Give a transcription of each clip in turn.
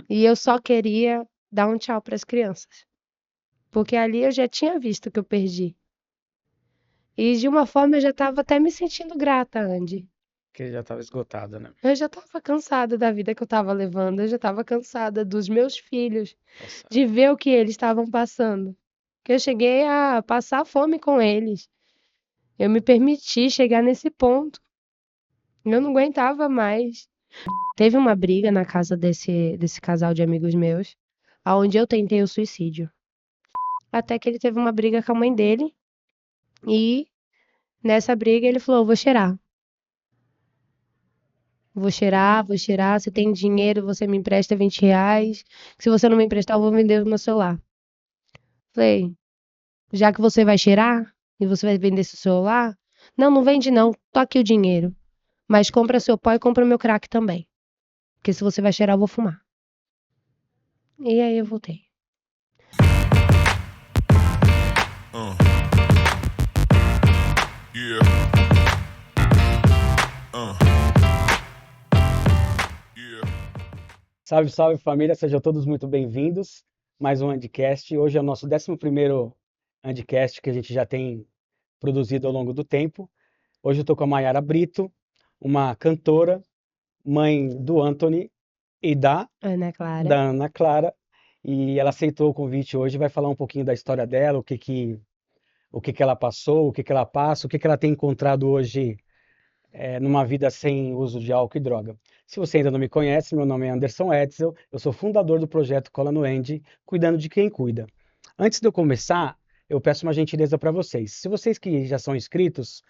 E eu só queria dar um tchau para as crianças. Porque ali eu já tinha visto que eu perdi. E de uma forma eu já estava até me sentindo grata, Andy. Que já estava esgotada, né? Eu já estava cansada da vida que eu estava levando, eu já estava cansada dos meus filhos, Tá certo. de ver o que eles estavam passando. Que eu cheguei a passar fome com eles. Eu me permiti chegar nesse ponto. Eu não aguentava mais. Teve uma briga na casa desse casal de amigos meus, aonde eu tentei o suicídio. Até que ele teve uma briga com a mãe dele e nessa briga ele falou: "Vou cheirar. Vou cheirar. Se tem dinheiro, você me empresta R$ 20. Se você não me emprestar, eu vou vender o meu celular." Falei: "Já que você vai cheirar e você vai vender seu celular, não, não vende não. Tô aqui o dinheiro. Mas compra seu pó e compra meu crack também. Porque se você vai cheirar, eu vou fumar." E aí eu voltei. Uh, yeah, uh, yeah. Salve, salve família, sejam todos muito bem-vindos. Mais um Andcast. Hoje é o nosso 11º Andcast que a gente já tem produzido ao longo do tempo. Hoje eu estou com a Mayara Brito, uma cantora, mãe do Anthony e Ana Clara. da Ana Clara, e ela aceitou o convite hoje e vai falar um pouquinho da história dela, o que que ela passou, o que que ela passa, o que que ela tem encontrado hoje numa vida sem uso de álcool e droga. Se você ainda não me conhece, meu nome é Anderson Edsel, eu sou fundador do projeto Cola no Andy, cuidando de quem cuida. Antes de eu começar, eu peço uma gentileza para vocês. Se vocês que já são inscritos,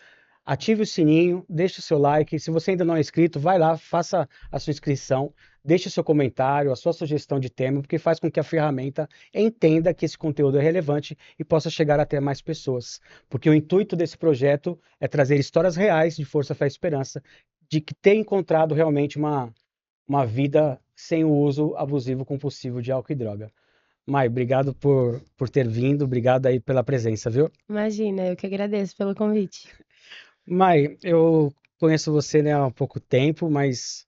ative o sininho, deixe o seu like. Se você ainda não é inscrito, vai lá, faça a sua inscrição, deixe o seu comentário, a sua sugestão de tema, porque faz com que a ferramenta entenda que esse conteúdo é relevante e possa chegar até mais pessoas. Porque o intuito desse projeto é trazer histórias reais de força, fé e esperança, de que ter encontrado realmente uma vida sem o uso abusivo compulsivo de álcool e droga. Mai, obrigado por ter vindo, obrigado aí pela presença, viu? Imagina, eu que agradeço pelo convite. Mai, eu conheço você, né, há pouco tempo, mas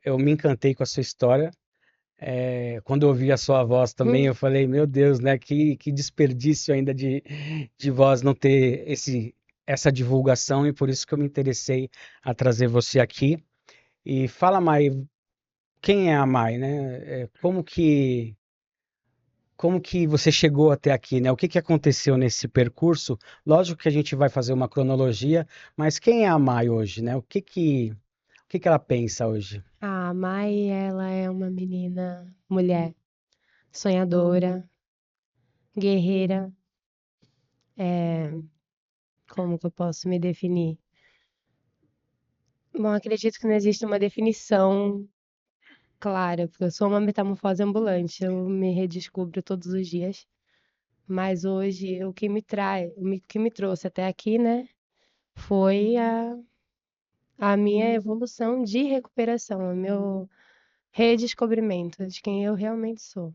eu me encantei com a sua história. Quando eu ouvi a sua voz também, Hum, eu falei, meu Deus, né, que desperdício ainda de voz não ter essa divulgação, e por isso que eu me interessei a trazer você aqui. E fala, Mai, quem é a Mai, né? Como que você chegou até aqui, né? O que que aconteceu nesse percurso? Lógico que a gente vai fazer uma cronologia, mas quem é a Mai hoje, né? O que que ela pensa hoje? A Mai, ela é uma menina, mulher, sonhadora, guerreira. Como que eu posso me definir? Bom, acredito que não existe uma definição clara, porque eu sou uma metamorfose ambulante. Eu me redescubro todos os dias. Mas hoje, o que me trouxe até aqui, né, foi a minha evolução de recuperação, o meu redescobrimento de quem eu realmente sou.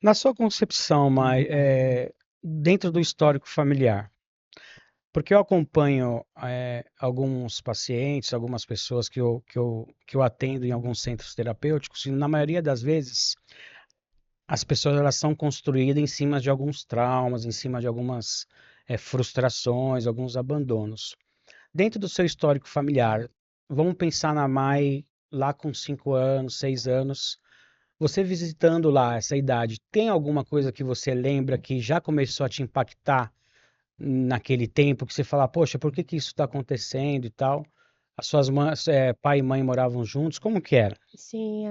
Na sua concepção, Mai, dentro do histórico familiar, porque eu acompanho alguns pacientes, algumas pessoas que eu atendo em alguns centros terapêuticos, e na maioria das vezes as pessoas elas são construídas em cima de alguns traumas, em cima de algumas frustrações, alguns abandonos. Dentro do seu histórico familiar, vamos pensar na Mai lá com 5 anos, 6 anos. Você visitando lá essa idade, tem alguma coisa que você lembra que já começou a te impactar naquele tempo, que você fala, poxa, por que que isso está acontecendo e tal? As suas mães, pai e mãe moravam juntos, como que era? Sim,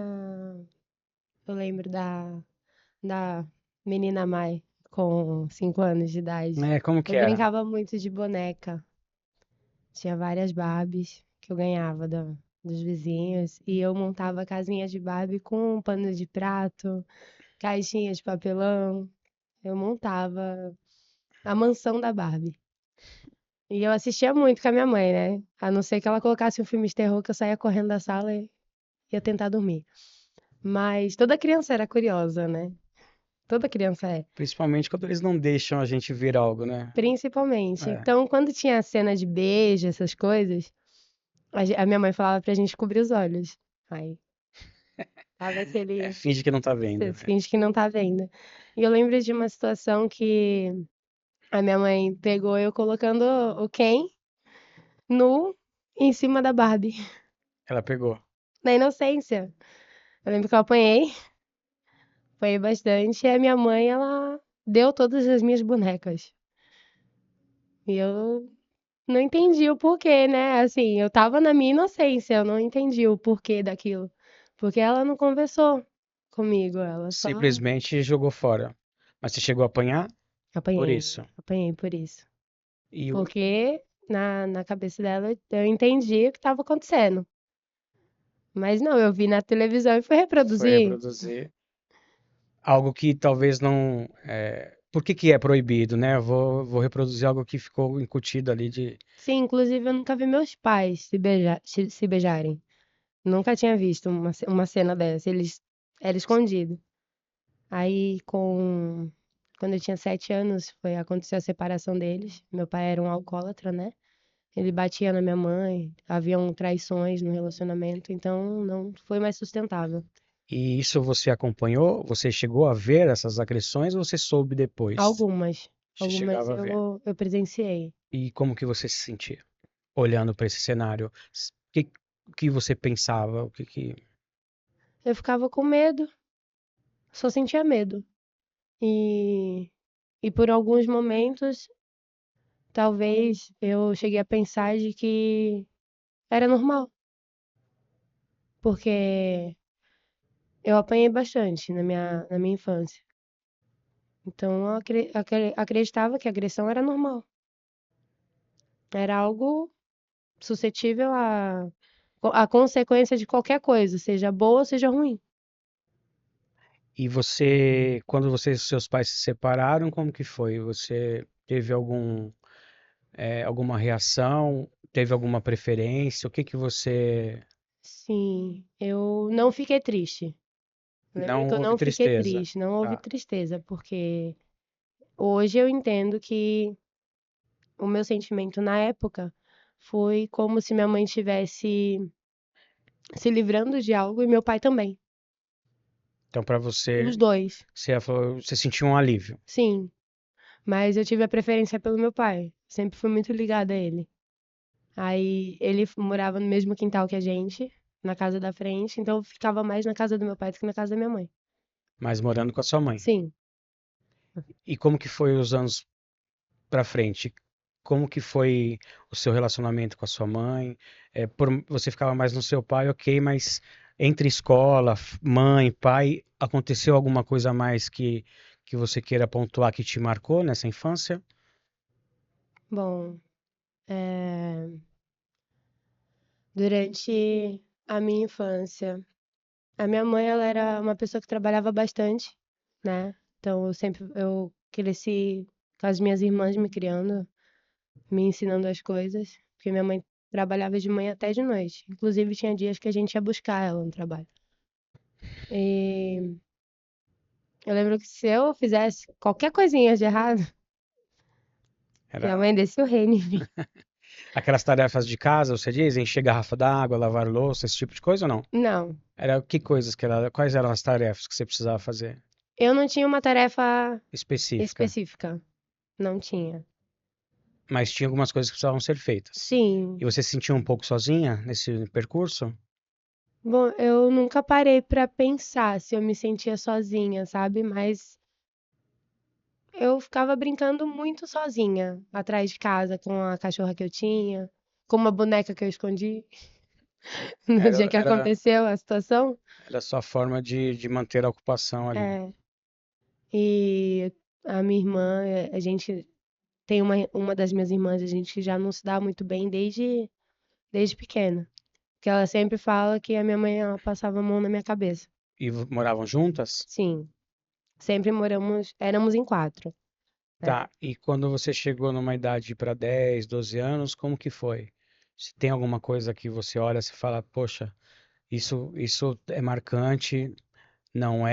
eu lembro da menina Mai, com 5 anos de idade. Como Eu que era? brincava muito de boneca. Tinha várias Barbies que eu ganhava dos vizinhos. E eu montava casinha de Barbie com pano de prato, caixinha de papelão. Eu montava a mansão da Barbie. E eu assistia muito com a minha mãe, né? A não ser que ela colocasse um filme de terror que eu saía correndo da sala e ia tentar dormir. Mas toda criança era curiosa, né? Toda criança é. Principalmente quando eles não deixam a gente ver algo, né? Principalmente. É. Então, quando tinha cena de beijo, essas coisas, a minha mãe falava pra gente cobrir os olhos. Aí. Sabe aquele. Finge que não tá vendo, Você né? finge que não tá vendo. E eu lembro de uma situação que a minha mãe pegou eu colocando o Ken nu em cima da Barbie, Ela pegou. na inocência. Eu lembro que eu apanhei bastante, e a minha mãe, ela deu todas as minhas bonecas. E eu não entendi o porquê, né? Assim, eu estava na minha inocência, eu não entendi o porquê daquilo. Porque ela não conversou comigo, ela só Simplesmente jogou fora. Mas você chegou a apanhar por apanhei, isso. apanhei por isso. E Porque na cabeça dela eu entendi o que estava acontecendo. Mas não, eu vi na televisão e fui foi reproduzir. reproduzir algo que talvez não. Por que que é proibido, né? Eu vou reproduzir algo que ficou incutido ali de. Sim, inclusive eu nunca vi meus pais se beijarem. Nunca tinha visto uma cena dessa. Eles era escondido. Aí quando eu tinha 7 anos, aconteceu a separação deles. Meu pai era um alcoólatra, né? Ele batia na minha mãe, haviam traições no relacionamento, então não foi mais sustentável. E isso você acompanhou? Você chegou a ver essas agressões ou você soube depois? Algumas, Você algumas chegava a ver. eu presenciei. E como que você se sentia olhando para esse cenário? O que você pensava? O que que. Eu ficava com medo, só sentia medo. E, e por alguns momentos, talvez eu cheguei a pensar de que era normal, porque eu apanhei bastante na minha infância. Então eu acreditava que a agressão era normal. Era algo suscetível à consequência de qualquer coisa, seja boa ou seja ruim. E você, quando seus pais se separaram, como que foi? Você teve alguma reação? Teve alguma preferência? O que que você. Sim, eu não fiquei triste. Lembro Não que eu houve não fiquei tristeza. triste, não houve Tá. tristeza, porque hoje eu entendo que o meu sentimento na época foi como se minha mãe estivesse se livrando de algo e meu pai também. Então, para Os você, dois, você sentiu um alívio. sim. Mas eu tive a preferência pelo meu pai. Sempre fui muito ligada a ele. Aí ele morava no mesmo quintal que a gente, na casa da frente, então eu ficava mais na casa do meu pai do que na casa da minha mãe. Mas morando com a sua mãe. Sim, E como que foi os anos pra frente? Como que foi o seu relacionamento com a sua mãe? Você ficava mais no seu pai, ok, mas entre escola, mãe, pai, aconteceu alguma coisa a mais que você queira pontuar que te marcou nessa infância? bom, durante a minha infância, a minha mãe, ela era uma pessoa que trabalhava bastante, né? Então eu cresci com as minhas irmãs me criando, me ensinando as coisas, porque minha mãe trabalhava de manhã até de noite. Inclusive tinha dias que a gente ia buscar ela no trabalho. E eu lembro que se eu fizesse qualquer coisinha de errado, minha Era mãe descia o reino em mim. aquelas tarefas de casa, você diz, encher garrafa d'água, lavar louça, esse tipo de coisa ou não? Não, Era que coisas quais eram as tarefas que você precisava fazer? eu não tinha uma tarefa Específica. específica. Não tinha. Mas tinha algumas coisas que precisavam ser feitas. E Sim. você se sentiu um pouco sozinha nesse percurso? Bom, eu nunca parei pra pensar se eu me sentia sozinha, sabe? Mas eu ficava brincando muito sozinha, atrás de casa, com a cachorra que eu tinha, com uma boneca que eu escondi no dia Era, que era, aconteceu a situação. era a sua forma de manter a ocupação ali. É. E a minha irmã, a gente tem uma das minhas irmãs, a gente já não se dá muito bem desde pequena. Que ela sempre fala que a minha mãe ela passava a mão na minha cabeça. E moravam juntas? Sim, sempre éramos em 4, né. Tá. E quando você chegou numa idade para 10, 12 anos, como que foi? Se tem alguma coisa que você olha e fala, poxa, isso é marcante, não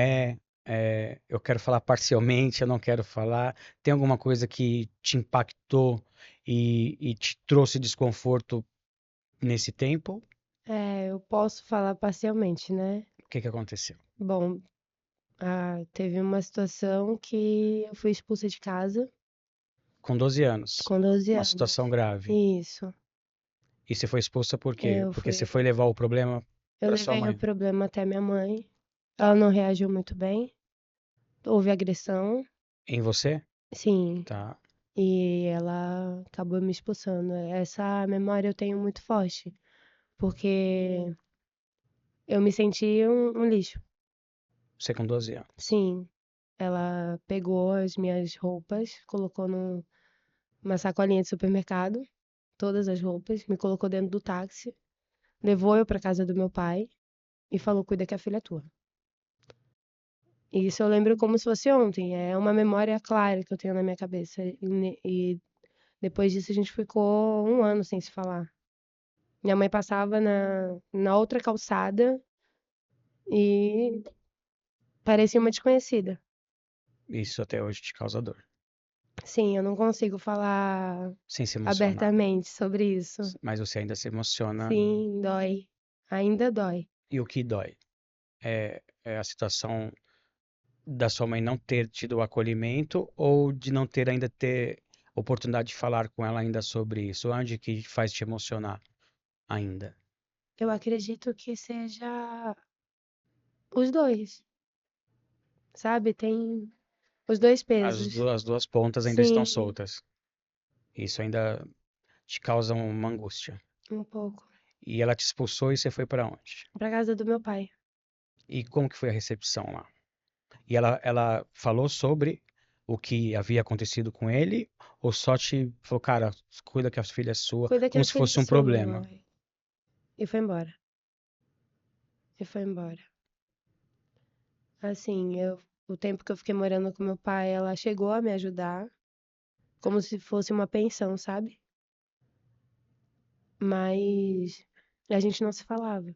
eu quero falar parcialmente, eu não quero falar. Tem alguma coisa que te impactou e te trouxe desconforto nesse tempo? É, eu posso falar parcialmente, né. que aconteceu? Bom, teve uma situação que eu fui expulsa de casa Com 12 anos, com 12 uma anos. situação grave. Isso. E você foi expulsa por quê? Eu Porque você fui, foi levar o problema eu para sua levei o mãe. problema até minha mãe. Ela não reagiu muito bem. Houve agressão, Em você? sim, Tá. e ela acabou me expulsando. Essa memória eu tenho muito forte, porque eu me senti um lixo. Você com 12 anos. Sim, ela pegou as minhas roupas, colocou numa sacolinha de supermercado, todas as roupas, me colocou dentro do táxi, levou eu pra casa do meu pai e falou: cuida que a filha é tua. E isso eu lembro como se fosse ontem, é uma memória clara que eu tenho na minha cabeça. E depois disso a gente ficou um ano sem se falar. Minha mãe passava na outra calçada e parecia uma desconhecida. Isso até hoje te causa dor. Sim, eu não consigo falar Sem se emocionar. abertamente sobre isso. Mas você ainda se emociona. Sim, dói. Ainda dói. E o que dói? É a situação da sua mãe não ter tido o acolhimento ou de não ter ainda ter oportunidade de falar com ela ainda sobre isso? Onde que faz te emocionar ainda? Eu acredito que seja os dois, sabe? Tem os dois pesos. As duas pontas ainda estão Sim, soltas. Isso ainda te causa uma angústia. um pouco. E ela te expulsou e você foi para onde? Pra casa do meu pai. E como que foi a recepção lá? E ela falou sobre o que havia acontecido com ele ou só te falou, cara, cuida que a filha é sua, Cuida que como a se filha é fosse um sua. problema? E foi embora. E foi embora. Assim, o tempo que eu fiquei morando com meu pai, ela chegou a me ajudar, como se fosse uma pensão, sabe? Mas a gente não se falava.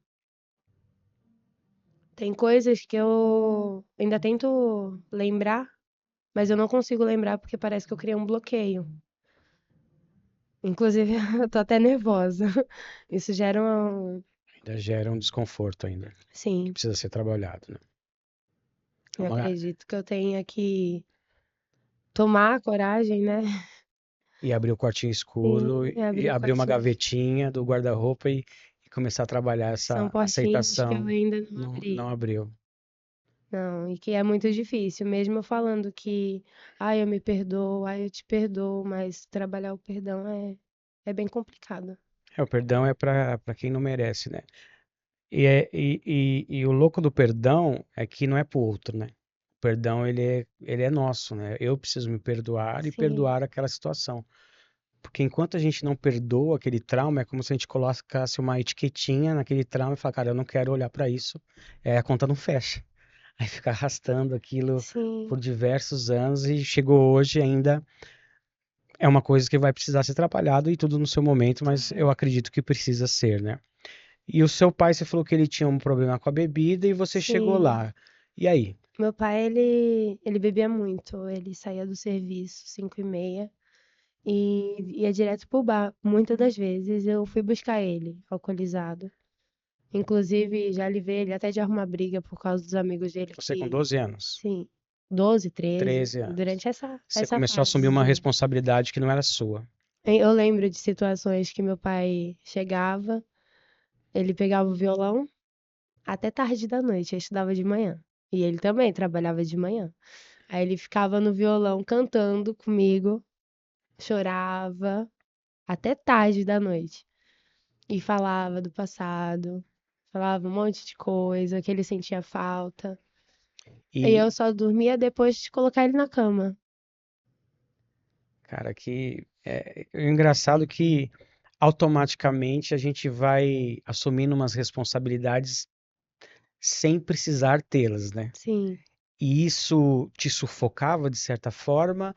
Tem coisas que eu ainda tento lembrar, mas eu não consigo lembrar porque parece que eu criei um bloqueio. Inclusive, eu tô até nervosa. Isso gera um. Ainda gera um desconforto ainda, que Sim, precisa ser trabalhado, né? É eu uma- acredito que eu tenha que tomar a coragem, né? E abrir o quartinho escuro E e abrir o abrir uma quartinho. gavetinha do guarda-roupa e começar a trabalhar São essa portinhas que eu aceitação. ainda não Não, abri. não abriu. Não, e que é muito difícil, mesmo eu falando que, ai, eu me perdoo, ai, eu te perdoo, mas trabalhar o perdão é bem complicado. O perdão é para quem não merece, né? E o louco do perdão é que não é pro outro, né? O perdão, ele é nosso, né? Eu preciso me perdoar e Sim, perdoar aquela situação. Porque enquanto a gente não perdoa aquele trauma, é como se a gente colocasse uma etiquetinha naquele trauma e falar, cara, eu não quero olhar para isso. A conta não fecha. Aí fica arrastando aquilo sim, por diversos anos e chegou hoje ainda é uma coisa que vai precisar ser trabalhado e tudo no seu momento, mas eu claro. acredito que precisa ser, né? E o seu pai, você falou que ele tinha um problema com a bebida e você chegou Sim. lá. E aí? Meu pai, ele bebia muito, ele saía do serviço 5h30 e ia direto pro bar. Muitas das vezes eu fui buscar ele, alcoolizado. Inclusive, já livrei ele até de arrumar briga por causa dos amigos dele Você com que, 12 anos, sim, 12, 13, 13 anos. durante essa, Você essa começou a assumir uma fasezinha. responsabilidade que não era sua. Eu lembro de situações que meu pai chegava, ele pegava o violão até tarde da noite, eu estudava de manhã. E ele também trabalhava de manhã. Aí ele ficava no violão cantando comigo, chorava até tarde da noite. E falava do passado, falava um monte de coisa que ele sentia falta. E eu E, só dormia depois de colocar ele na cama. cara, é engraçado que automaticamente a gente vai assumindo umas responsabilidades sem precisar tê-las, né? Sim. E isso te sufocava de certa forma.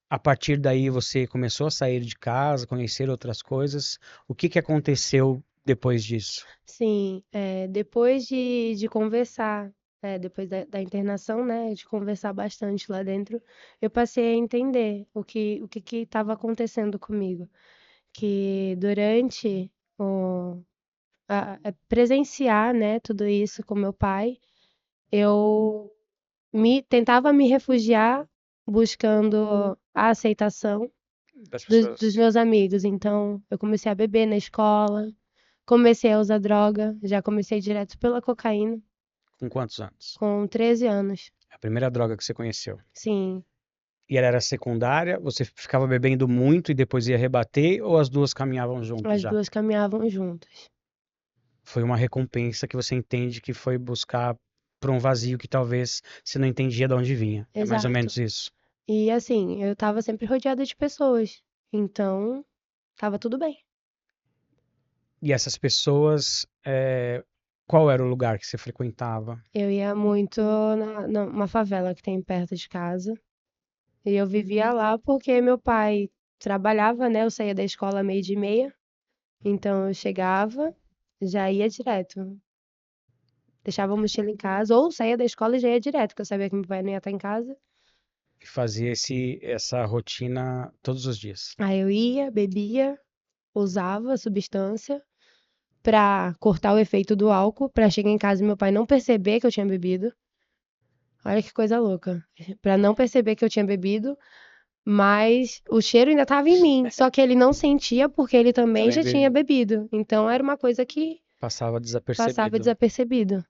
A partir daí você começou a sair de casa, conhecer outras coisas. O que que aconteceu depois disso? Sim, depois de conversar, depois da internação, né, de conversar bastante lá dentro, eu passei a entender o que estava acontecendo comigo. Que durante o- presenciar, né, tudo isso com meu pai, eu tentava me refugiar buscando a aceitação Das dos pessoas meus amigos. Então, eu comecei a beber na escola, comecei a usar droga, já comecei direto pela cocaína, com quantos anos? com 13 anos. A primeira droga que você conheceu. Sim, E ela era secundária? Você ficava bebendo muito e depois ia rebater? Ou as duas caminhavam juntos as já? duas caminhavam juntas. Foi uma recompensa que você entende que foi buscar por um vazio que talvez você não entendia de onde vinha. É mais ou Exato. menos isso. E assim, eu estava sempre rodeada de pessoas. Então, estava tudo bem. E essas pessoas, qual era o lugar que você frequentava? Eu ia muito numa favela que tem perto de casa. E eu vivia lá porque meu pai trabalhava, né? Eu saía da escola 12h30. Então eu chegava, já ia direto. Deixava a mochila em casa, ou saía da escola e já ia direto, porque eu sabia que meu pai não ia estar em casa. E fazia essa rotina todos os dias. Aí eu ia, bebia, usava a substância pra cortar o efeito do álcool, pra chegar em casa e meu pai não perceber que eu tinha bebido. Olha que coisa louca. Pra não perceber que eu tinha bebido, mas o cheiro ainda estava em mim, só que ele não sentia porque ele também Também já tinha bebia. bebido. Então era uma coisa que Passava passava desapercebido. desapercebido.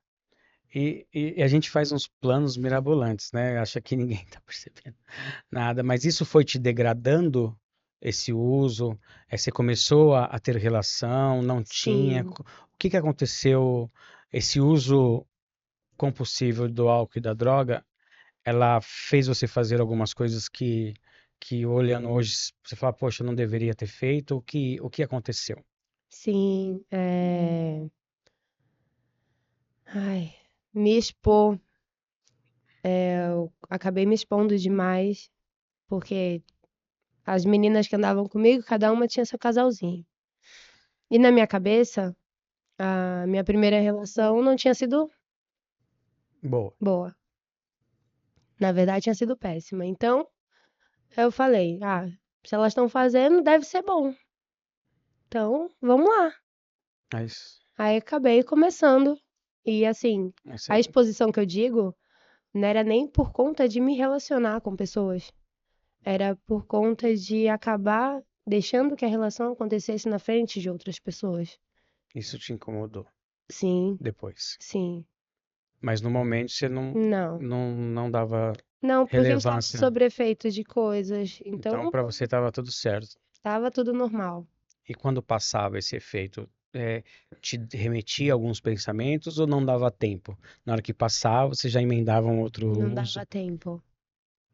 E a gente faz uns planos mirabolantes, né? Acha que ninguém tá percebendo nada. Mas isso foi te degradando, esse uso? Você começou a ter relação, não tinha? Sim, O que que aconteceu? Esse uso compulsivo do álcool e da droga, ela fez você fazer algumas coisas que olhando hoje, você fala, poxa, eu não deveria ter feito. O que aconteceu? sim. Ai, me expor. Eu acabei me expondo demais, porque as meninas que andavam comigo, cada uma tinha seu casalzinho. E na minha cabeça, a minha primeira relação não tinha sido Boa. boa. Na verdade, tinha sido péssima. Então, eu falei: ah, se elas estão fazendo, deve ser bom. Então, vamos lá. Mas, Aí acabei começando. E assim, essa- a exposição que eu digo não era nem por conta de me relacionar com pessoas. Era por conta de acabar deixando que a relação acontecesse na frente de outras pessoas. isso te incomodou Sim, depois. sim. Mas no momento você não, Não. não, não dava Não, porque eu estava relevância. sob efeito de coisas. Então, Então, para você estava tudo certo. estava tudo normal. E quando passava esse efeito, te remetia a alguns pensamentos ou não dava tempo? Na hora que passava, você já emendava um outro Não uso dava tempo.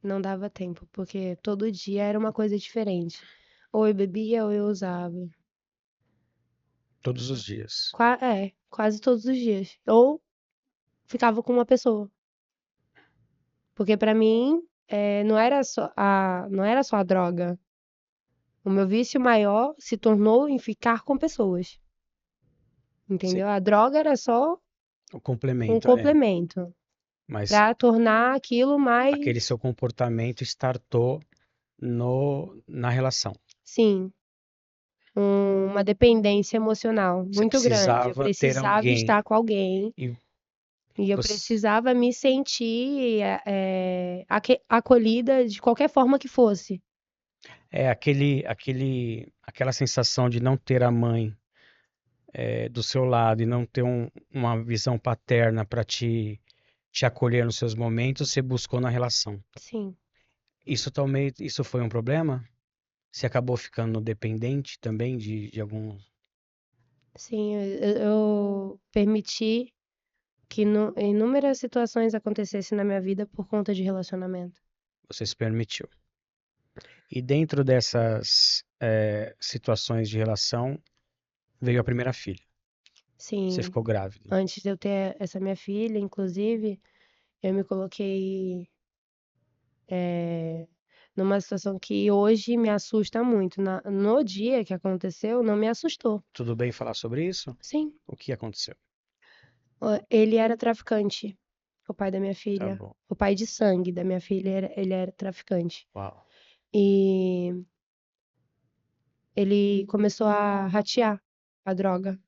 Não dava tempo, porque todo dia era uma coisa diferente. Ou eu bebia ou eu usava. todos os dias. Quase todos os dias. Ou ficava com uma pessoa. Porque pra mim, não era só a droga. O meu vício maior se tornou em ficar com pessoas, Sim, entendeu? A droga era só o um complemento, complemento mas pra tornar aquilo aquele mais, seu comportamento startou na relação. sim, uma dependência emocional Você muito grande. Eu precisava ter precisava alguém estar com alguém e e eu você, precisava me sentir acolhida de qualquer forma que fosse. aquela sensação de não ter a mãe do seu lado e não ter uma visão paterna para te acolher nos seus momentos, você buscou na relação. Sim, Isso foi um problema? Você acabou ficando dependente também de algum. sim, eu permiti que inúmeras situações acontecessem na minha vida por conta de relacionamento. Você se permitiu. E dentro dessas situações de relação, veio a primeira filha. Você Sim, ficou grávida. antes de eu ter essa minha filha, inclusive, eu me coloquei numa situação que hoje me assusta muito. No dia que aconteceu, não me assustou. Tudo bem falar sobre isso? Sim, O que aconteceu? ele era traficante, o pai da minha Tá filha. bom. O pai de sangue da minha filha, ele era traficante. Uau. E ele começou a ratear a droga.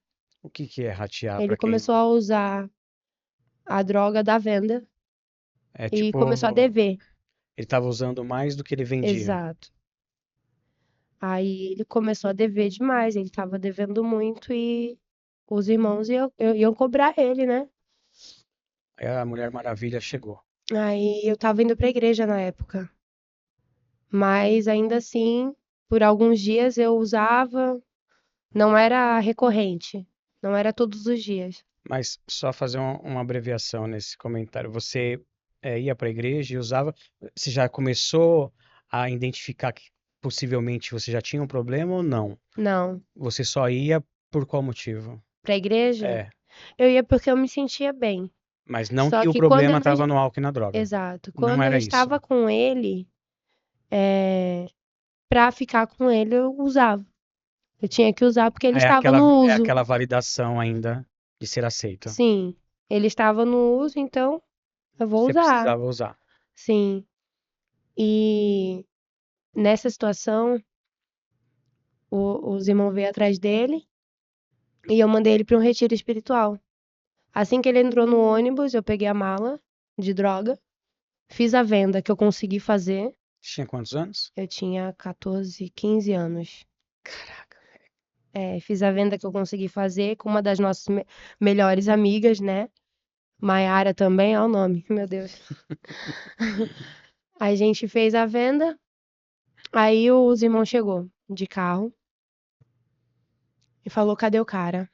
O que que é ratear Ele para quem começou a usar a droga da venda é e começou a tipo, dever. ele estava usando mais do que ele vendia. Exato. Aí ele começou a dever demais, ele estava devendo muito e os irmãos iam cobrar ele, né? Aí a Mulher Maravilha chegou. Aí eu estava indo pra igreja na época, mas ainda assim, por alguns dias eu usava, não era recorrente, não era todos os dias. Mas só fazer uma abreviação nesse comentário. Você ia para a igreja e usava. Você já começou a identificar que possivelmente você já tinha um problema ou não? Não, Você só ia por qual motivo? pra igreja É, eu ia porque eu me sentia bem. mas não Só que o que quando problema eu estava no álcool e na droga. exato, Não quando eu era isso. estava com ele, é, para ficar com ele eu usava. Eu tinha que usar porque ele estava no É uso. aquela validação ainda de ser aceito. Sim, ele estava no uso, então eu vou Você usar. precisava usar. Sim. E nessa situação, os irmãos veio atrás dele e eu mandei ele para um retiro espiritual. Assim que ele entrou no ônibus, eu peguei a mala de droga, fiz a venda que eu consegui fazer. Tinha quantos anos? Eu tinha 14, 15 anos. Caraca. Fiz a venda que eu consegui fazer com uma das nossas melhores amigas, né? Maiara também, é o nome, meu Deus. A gente fez a venda, aí os irmãos chegou de carro e falou: cadê o cara?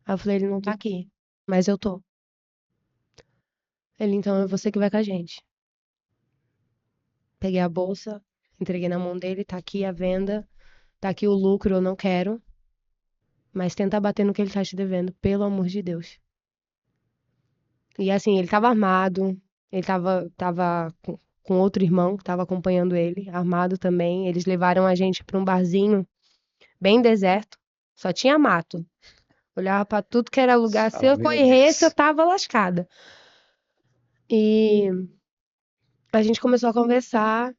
Aí eu falei: ele não tá aqui, mas eu tô. Ele: então é você que vai com a gente. Peguei a bolsa, entreguei na mão dele: tá aqui a venda, tá aqui o lucro, eu não quero, mas tenta bater no que ele tá te devendo, pelo amor de Deus. E assim, ele tava armado, ele tava com outro irmão que tava acompanhando ele, armado também. Eles levaram a gente pra um barzinho bem deserto, só tinha mato. Olhava pra tudo que era Você lugar. Se fala, eu meu corresse, eu Deus. tava lascada. E a gente começou a conversar.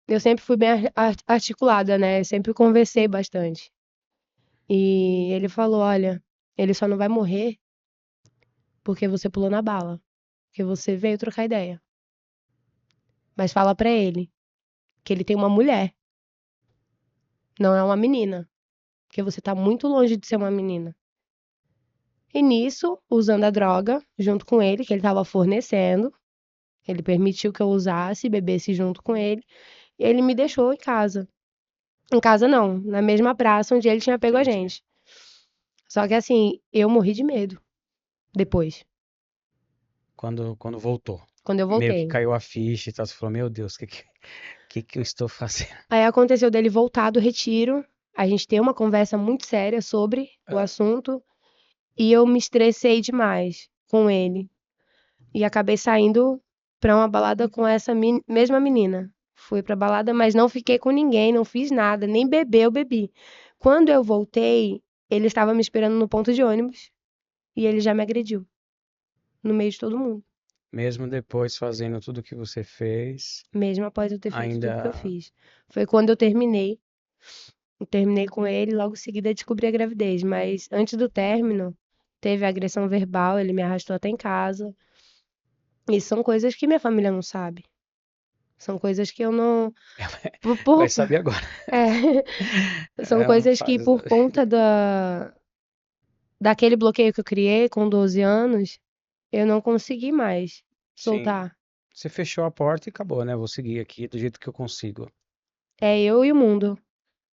Eu sempre fui bem articulada, né? Eu sempre conversei bastante. E ele falou: olha, ele só não vai morrer porque você pulou na bala, porque você veio trocar ideia. Mas fala pra ele que ele tem uma mulher, não é uma menina, porque você tá muito longe de ser uma menina. E nisso, usando a droga junto com ele, que ele tava fornecendo, ele permitiu que eu usasse e bebesse junto com ele, e ele me deixou em casa. Em casa não, na mesma praça onde ele tinha pego a Entendi. gente. Só que assim, eu morri de medo depois, Quando voltou. quando eu Meio que voltei. caiu a ficha e tal. Você falou, meu Deus, que eu estou fazendo? Aí aconteceu dele voltar do retiro, a gente ter uma conversa muito séria sobre o Ah, assunto, e eu me estressei demais com ele. E acabei saindo pra uma balada com essa mesma menina. Fui pra balada, mas não fiquei com ninguém, não fiz nada, nem beber eu bebi. Quando eu voltei, ele estava me esperando no ponto de ônibus e ele já me agrediu, no meio de todo mundo, mesmo depois fazendo tudo que você fez, mesmo após eu ter feito tudo que eu ainda. fiz. Foi quando eu terminei com ele, logo em seguida descobri a gravidez, mas antes do término, teve agressão verbal, ele me arrastou até em casa. E são coisas que minha família não sabe. São coisas que eu não. Por, Vai por- saber agora. é, são É, não coisas que, faz. por conta daquele bloqueio que eu criei com 12 anos, eu não consegui mais Sim, soltar. você fechou a porta e acabou, né? Vou seguir aqui do jeito que eu consigo. É eu e o mundo.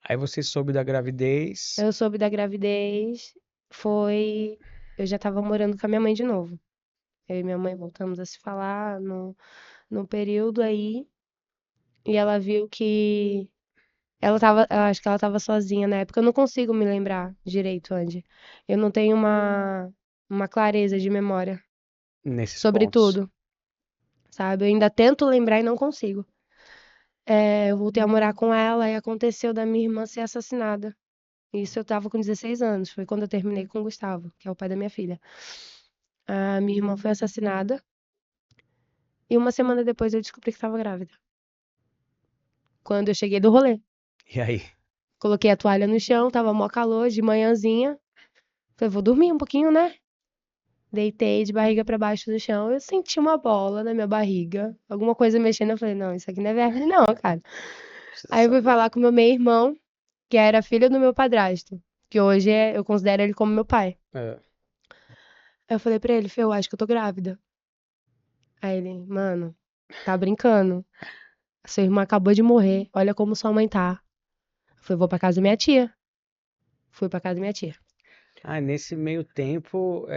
Aí você soube da gravidez. Eu soube da gravidez, foi. Eu já tava morando com a minha mãe de novo. Eu e minha mãe voltamos a se falar no período aí, e ela viu que eu acho que ela estava sozinha na época. Eu não consigo me lembrar direito, Andy. Eu não tenho uma clareza de memória Nesses sobre pontos. tudo, sabe? Eu ainda tento lembrar e não consigo. Eu voltei a morar com ela e aconteceu da minha irmã ser assassinada. Isso eu tava com 16 anos. Foi quando eu terminei com o Gustavo, que é o pai da minha filha. A minha irmã foi assassinada e uma semana depois eu descobri que estava grávida. Quando eu cheguei do rolê. E aí? Coloquei a toalha no chão, tava mó calor de manhãzinha. Falei, vou dormir um pouquinho, né? Deitei de barriga pra baixo do chão. Eu senti uma bola na minha barriga. Alguma coisa mexendo. Eu falei, não, isso aqui não é verme, não, cara. Precisa Aí eu fui saber. falar com meu meio-irmão, que era filho do meu padrasto. Que hoje eu considero ele como meu pai. É. Aí eu falei pra ele, Fê, eu acho que eu tô grávida. Aí ele, mano, tá brincando. Sua irmã acabou de morrer. Olha como sua mãe tá. Eu falei, vou pra casa da minha tia. Fui pra casa da minha tia. Ah, nesse meio tempo,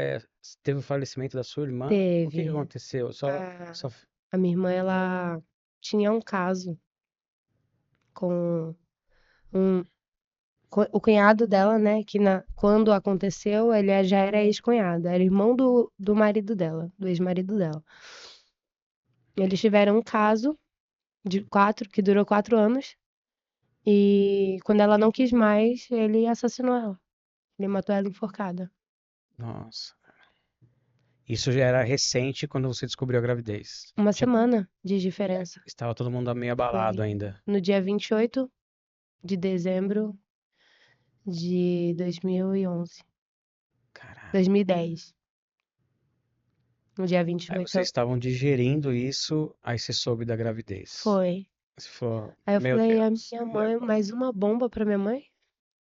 teve o falecimento da sua irmã. O que que Teve. aconteceu? A, Só... a minha irmã, ela tinha um caso com um, o cunhado dela, né? Que quando aconteceu, ele já era ex-cunhado. Era irmão do marido dela, do ex-marido dela. Eles tiveram um caso que durou 4 anos. E quando ela não quis mais, ele assassinou ela. Ele matou ela enforcada. Nossa. Isso já era recente quando você descobriu a gravidez. Uma semana de diferença. Estava todo mundo meio abalado Foi ainda. no dia 28 de dezembro de 2011. Caraca. 2010. No dia Aí 28. vocês estavam digerindo isso, aí você soube da gravidez. Foi. Você falou, Aí eu meu falei, a Deus. minha mãe, mais uma bomba pra minha mãe?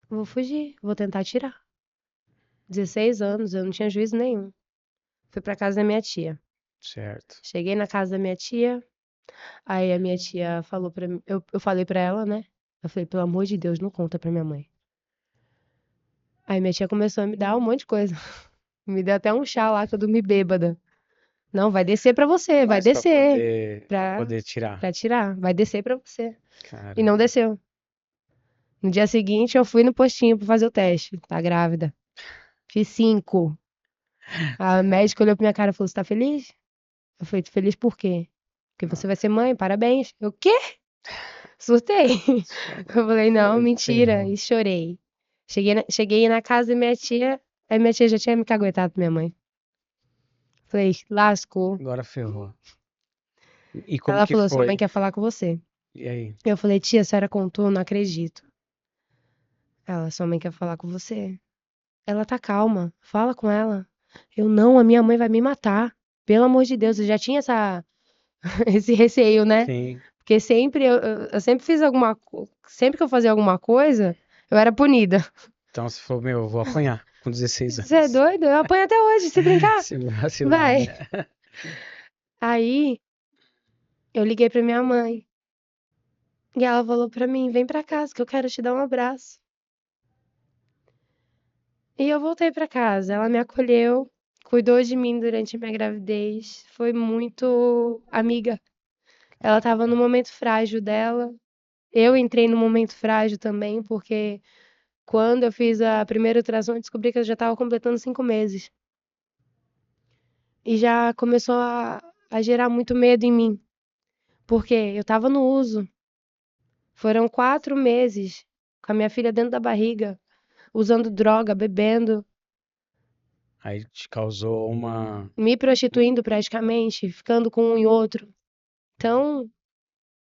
Vou fugir, vou tentar tirar. 16 anos, eu não tinha juízo nenhum. Fui pra casa da minha tia. Certo. Cheguei na casa da minha tia, aí a minha tia falou pra mim, eu falei pra ela, né? Eu falei, pelo amor de Deus, não conta pra minha mãe. Aí minha tia começou a me dar um monte de coisa. Me deu até um chá lá que eu dormi bêbada. Não, vai descer pra você, vai Mas pra descer. Pra, poder tirar. pra tirar, vai descer pra você. E não Caramba. desceu. No dia seguinte, eu fui no postinho pra fazer o teste. Tá grávida. Fiz 5. A médica olhou pra minha cara e falou: Você tá feliz? Eu falei: Tô feliz por quê? Porque você vai ser mãe, parabéns. Eu, quê? Surtei. Eu falei: Não, mentira. Ferrou. E chorei. Cheguei na casa da minha tia, aí minha tia já tinha me caguetado pra minha mãe. Falei: Lascou. Agora ferrou. E como Ela que falou: Sua foi? mãe quer falar com você. E aí? Eu falei: Tia, a senhora contou? Não acredito. Ela: Sua mãe quer falar com você. Ela tá calma, fala com ela. Eu não, a minha mãe vai me matar. Pelo amor de Deus, eu já tinha esse receio, né? Sim. Porque sempre eu sempre fiz sempre que eu fazia alguma coisa, eu era punida. Então você falou, meu, eu vou apanhar com 16 Você é anos. doido? Eu apanho até hoje, se brincar. Se vacilar, Vai. né? Aí eu liguei pra minha mãe e ela falou pra mim: "Vem pra casa que eu quero te dar um abraço". E eu voltei pra casa. Ela me acolheu, cuidou de mim durante a minha gravidez, foi muito amiga. Ela estava no momento frágil dela. Eu entrei no momento frágil também, porque quando eu fiz a primeira ultrassom, eu descobri que eu já estava completando 5 meses. E já começou a gerar muito medo em mim, porque eu estava no uso. Foram 4 meses com a minha filha dentro da barriga, usando droga, bebendo, Aí te causou uma. me prostituindo praticamente, ficando com um e outro. Então, o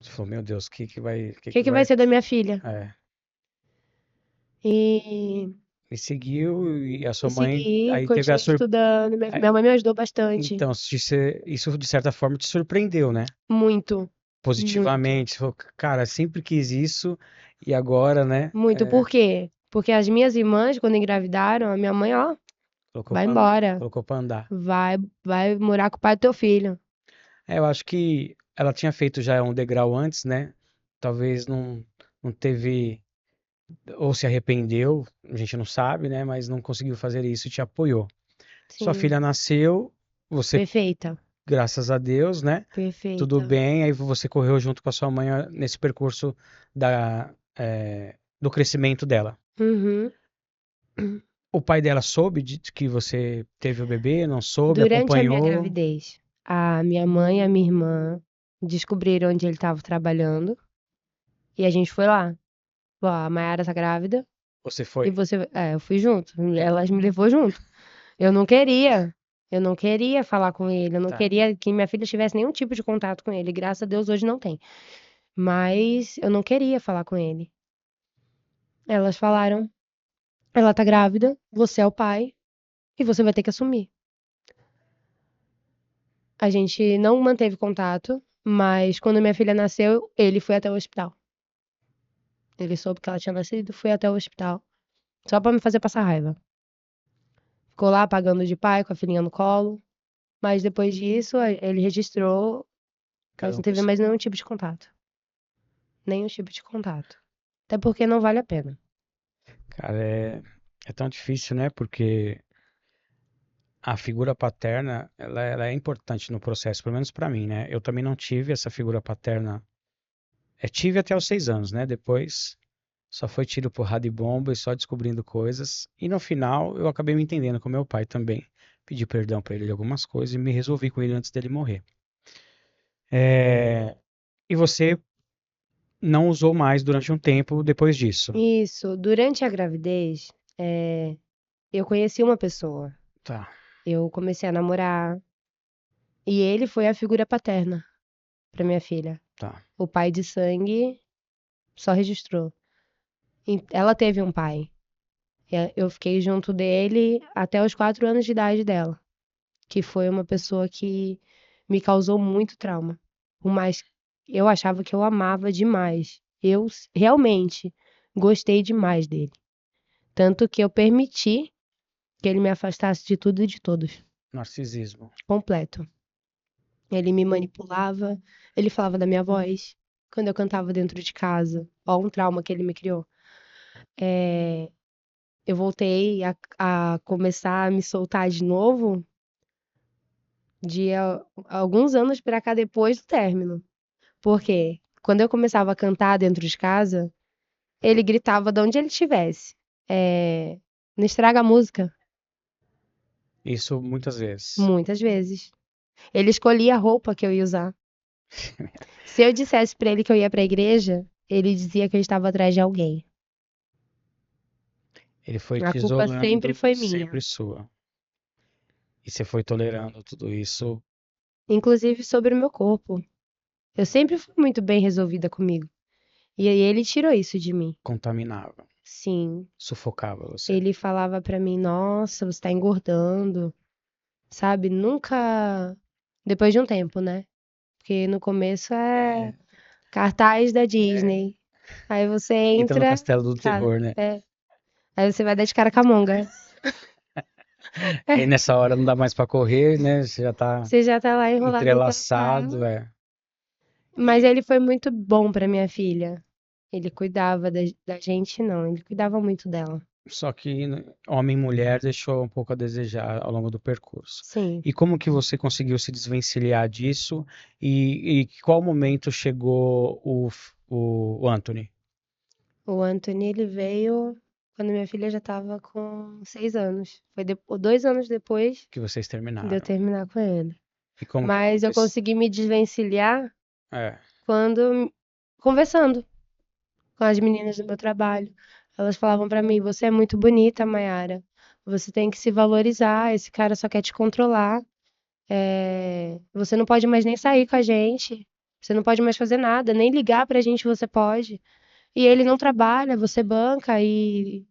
Você falou, meu Deus, o que que vai. O que que que que vai vai. ser da minha filha? É. E E seguiu, e a sua eu mãe. segui, Aí teve a continuei surpresa. estudando. Minha mãe me ajudou bastante. Então, isso de certa forma te surpreendeu, né? Muito, muito, Positivamente. Você falou, cara, sempre quis isso, e agora, né? muito. Por quê? Porque as minhas irmãs, quando engravidaram, a minha mãe, ó, Colocou vai pra, embora. colocou pra andar. Vai morar com o pai do teu filho. Eu acho que ela tinha feito já um degrau antes, né? Talvez não teve, ou se arrependeu, a gente não sabe, né? Mas não conseguiu fazer isso e te apoiou. Sua Sim, filha nasceu, você, perfeita, graças a Deus, né? Tudo perfeita. bem, aí você correu junto com a sua mãe nesse percurso do crescimento dela. Uhum. O pai dela soube de que você teve o bebê, não soube, Durante a minha acompanhou. gravidez, a minha mãe e a minha irmã descobriram onde ele estava trabalhando e a gente foi lá. Ó, a Mayara tá grávida Você e foi? você. É, eu fui junto. Elas me levou junto. Eu não queria. Eu não queria falar com ele. Eu não Tá. queria que minha filha tivesse nenhum tipo de contato com ele. Graças a Deus hoje não tem. Mas eu não queria falar com ele. Elas falaram: ela tá grávida, você é o pai, e você vai ter que assumir. A gente não manteve contato, mas quando minha filha nasceu, ele foi até o hospital. Ele soube que ela tinha nascido, foi até o hospital, só pra me fazer passar raiva. Ficou lá pagando de pai com a filhinha no colo, mas depois disso ele registrou, a Cada gente um não com teve mais nenhum tipo de contato. Nenhum tipo de contato. Até porque não vale a pena. Cara, é tão difícil, né? Porque a figura paterna, ela é importante no processo, pelo menos pra mim, né? Eu também não tive essa figura paterna. Tive até os 6 anos, né? Depois só foi tiro, porrada e bomba e só descobrindo coisas. E no final eu acabei me entendendo com meu pai também. Pedi perdão pra ele de algumas coisas e me resolvi com ele antes dele morrer. É, E você não usou mais durante um tempo depois disso. Isso, durante a gravidez, eu conheci uma pessoa. Tá, Eu comecei a namorar e ele foi a figura paterna pra minha filha. tá. O pai de sangue só registrou. Ela teve um pai. Eu fiquei junto dele até os 4 anos de idade dela, que foi uma pessoa que me causou muito trauma. Por mais eu achava que eu amava demais. Eu realmente gostei demais dele. Tanto que eu permiti que ele me afastasse de tudo e de todos. Narcisismo. Completo. Ele me manipulava, ele falava da minha voz quando eu cantava dentro de casa. Ó, um trauma que ele me criou. Eu voltei a começar a me soltar de novo alguns anos pra cá depois do término. Porque quando eu começava a cantar dentro de casa, ele gritava de onde ele estivesse. Não estraga a música, Isso muitas vezes. muitas vezes. Ele escolhia a roupa que eu ia usar. Se eu dissesse pra ele que eu ia pra igreja, ele dizia que eu estava atrás de alguém. Ele foi A te culpa sempre isolando, foi minha, sempre sua. E você foi tolerando tudo isso, inclusive sobre o meu corpo. Eu sempre fui muito bem resolvida comigo. E aí ele tirou isso de mim. contaminava, Sim, sufocava você. ele falava pra mim: "Nossa, você tá engordando", sabe? Nunca depois de um tempo, né? Porque no começo é É, cartaz da é, Disney. Aí você entra no entra, castelo do sabe? terror, né? Aí você vai dar de cara com a monga. Aí nessa hora não dá mais pra correr, né? Você já tá Você já tá lá enrolado naquela entrelaçado, sala. é. Mas E ele foi muito bom pra minha filha. Ele cuidava da gente, não. Ele cuidava muito dela. só que né, homem e mulher deixou um pouco a desejar ao longo do percurso. Sim. E como que você conseguiu se desvencilhar disso? E qual momento chegou o Anthony? O Anthony, ele veio quando minha filha já tava com 6 anos. Foi 2 anos depois Que vocês de eu terminaram? terminar com ele. E como que Mas eu aconteceu? consegui me desvencilhar É, quando conversando com as meninas do meu trabalho. Elas falavam pra mim: "Você é muito bonita, Mayara. Você tem que se valorizar. Esse cara só quer te controlar. Você não pode mais nem sair com a gente. Você não pode mais fazer nada, nem ligar pra gente você pode. E ele não trabalha, você banca e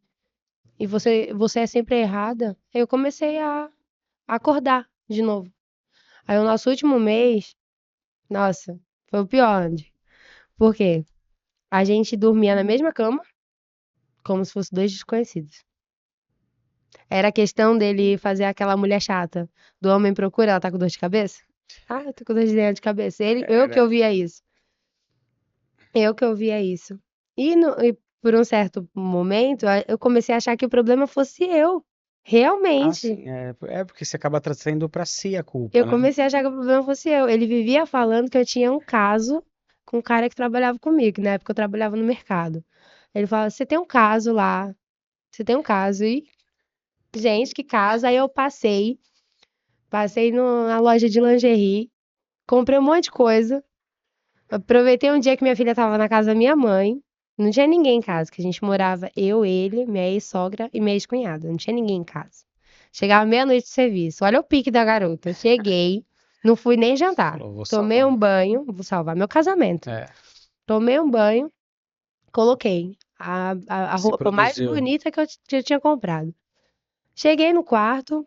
você é sempre errada". Aí eu comecei a acordar de novo. Aí o nosso último mês, nossa, foi o pior, Andy. Por quê? A gente dormia na mesma cama, como se fosse 2 desconhecidos. Era a questão dele fazer aquela mulher chata, do homem procura, ela tá com dor de cabeça? Ah, eu tô com dor de cabeça. Eu que era, ouvia isso. Eu que ouvia isso. E por um certo momento, eu comecei a achar que o problema fosse eu. Realmente. sim, é porque você acaba trazendo pra si a Eu culpa, né? comecei a achar que o problema fosse eu. Ele vivia falando que eu tinha um caso com um cara que trabalhava comigo, que na época eu trabalhava no mercado. Ele falava: "Você tem um caso lá, você tem um caso". E, gente, que caso? Aí eu passei na loja de lingerie, comprei um monte de coisa. Aproveitei um dia que minha filha estava na casa da minha mãe. Não tinha ninguém em casa, que a gente morava eu, ele, minha ex-sogra e minha ex-cunhada. Não tinha ninguém em casa. Chegava meia-noite de serviço. Olha o pique da garota. Cheguei, não fui nem jantar. Falou, vou Tomei salvar. um banho, vou salvar meu casamento. É, Tomei um banho, coloquei a se roupa mais produziu. bonita que eu tinha comprado. Cheguei no quarto,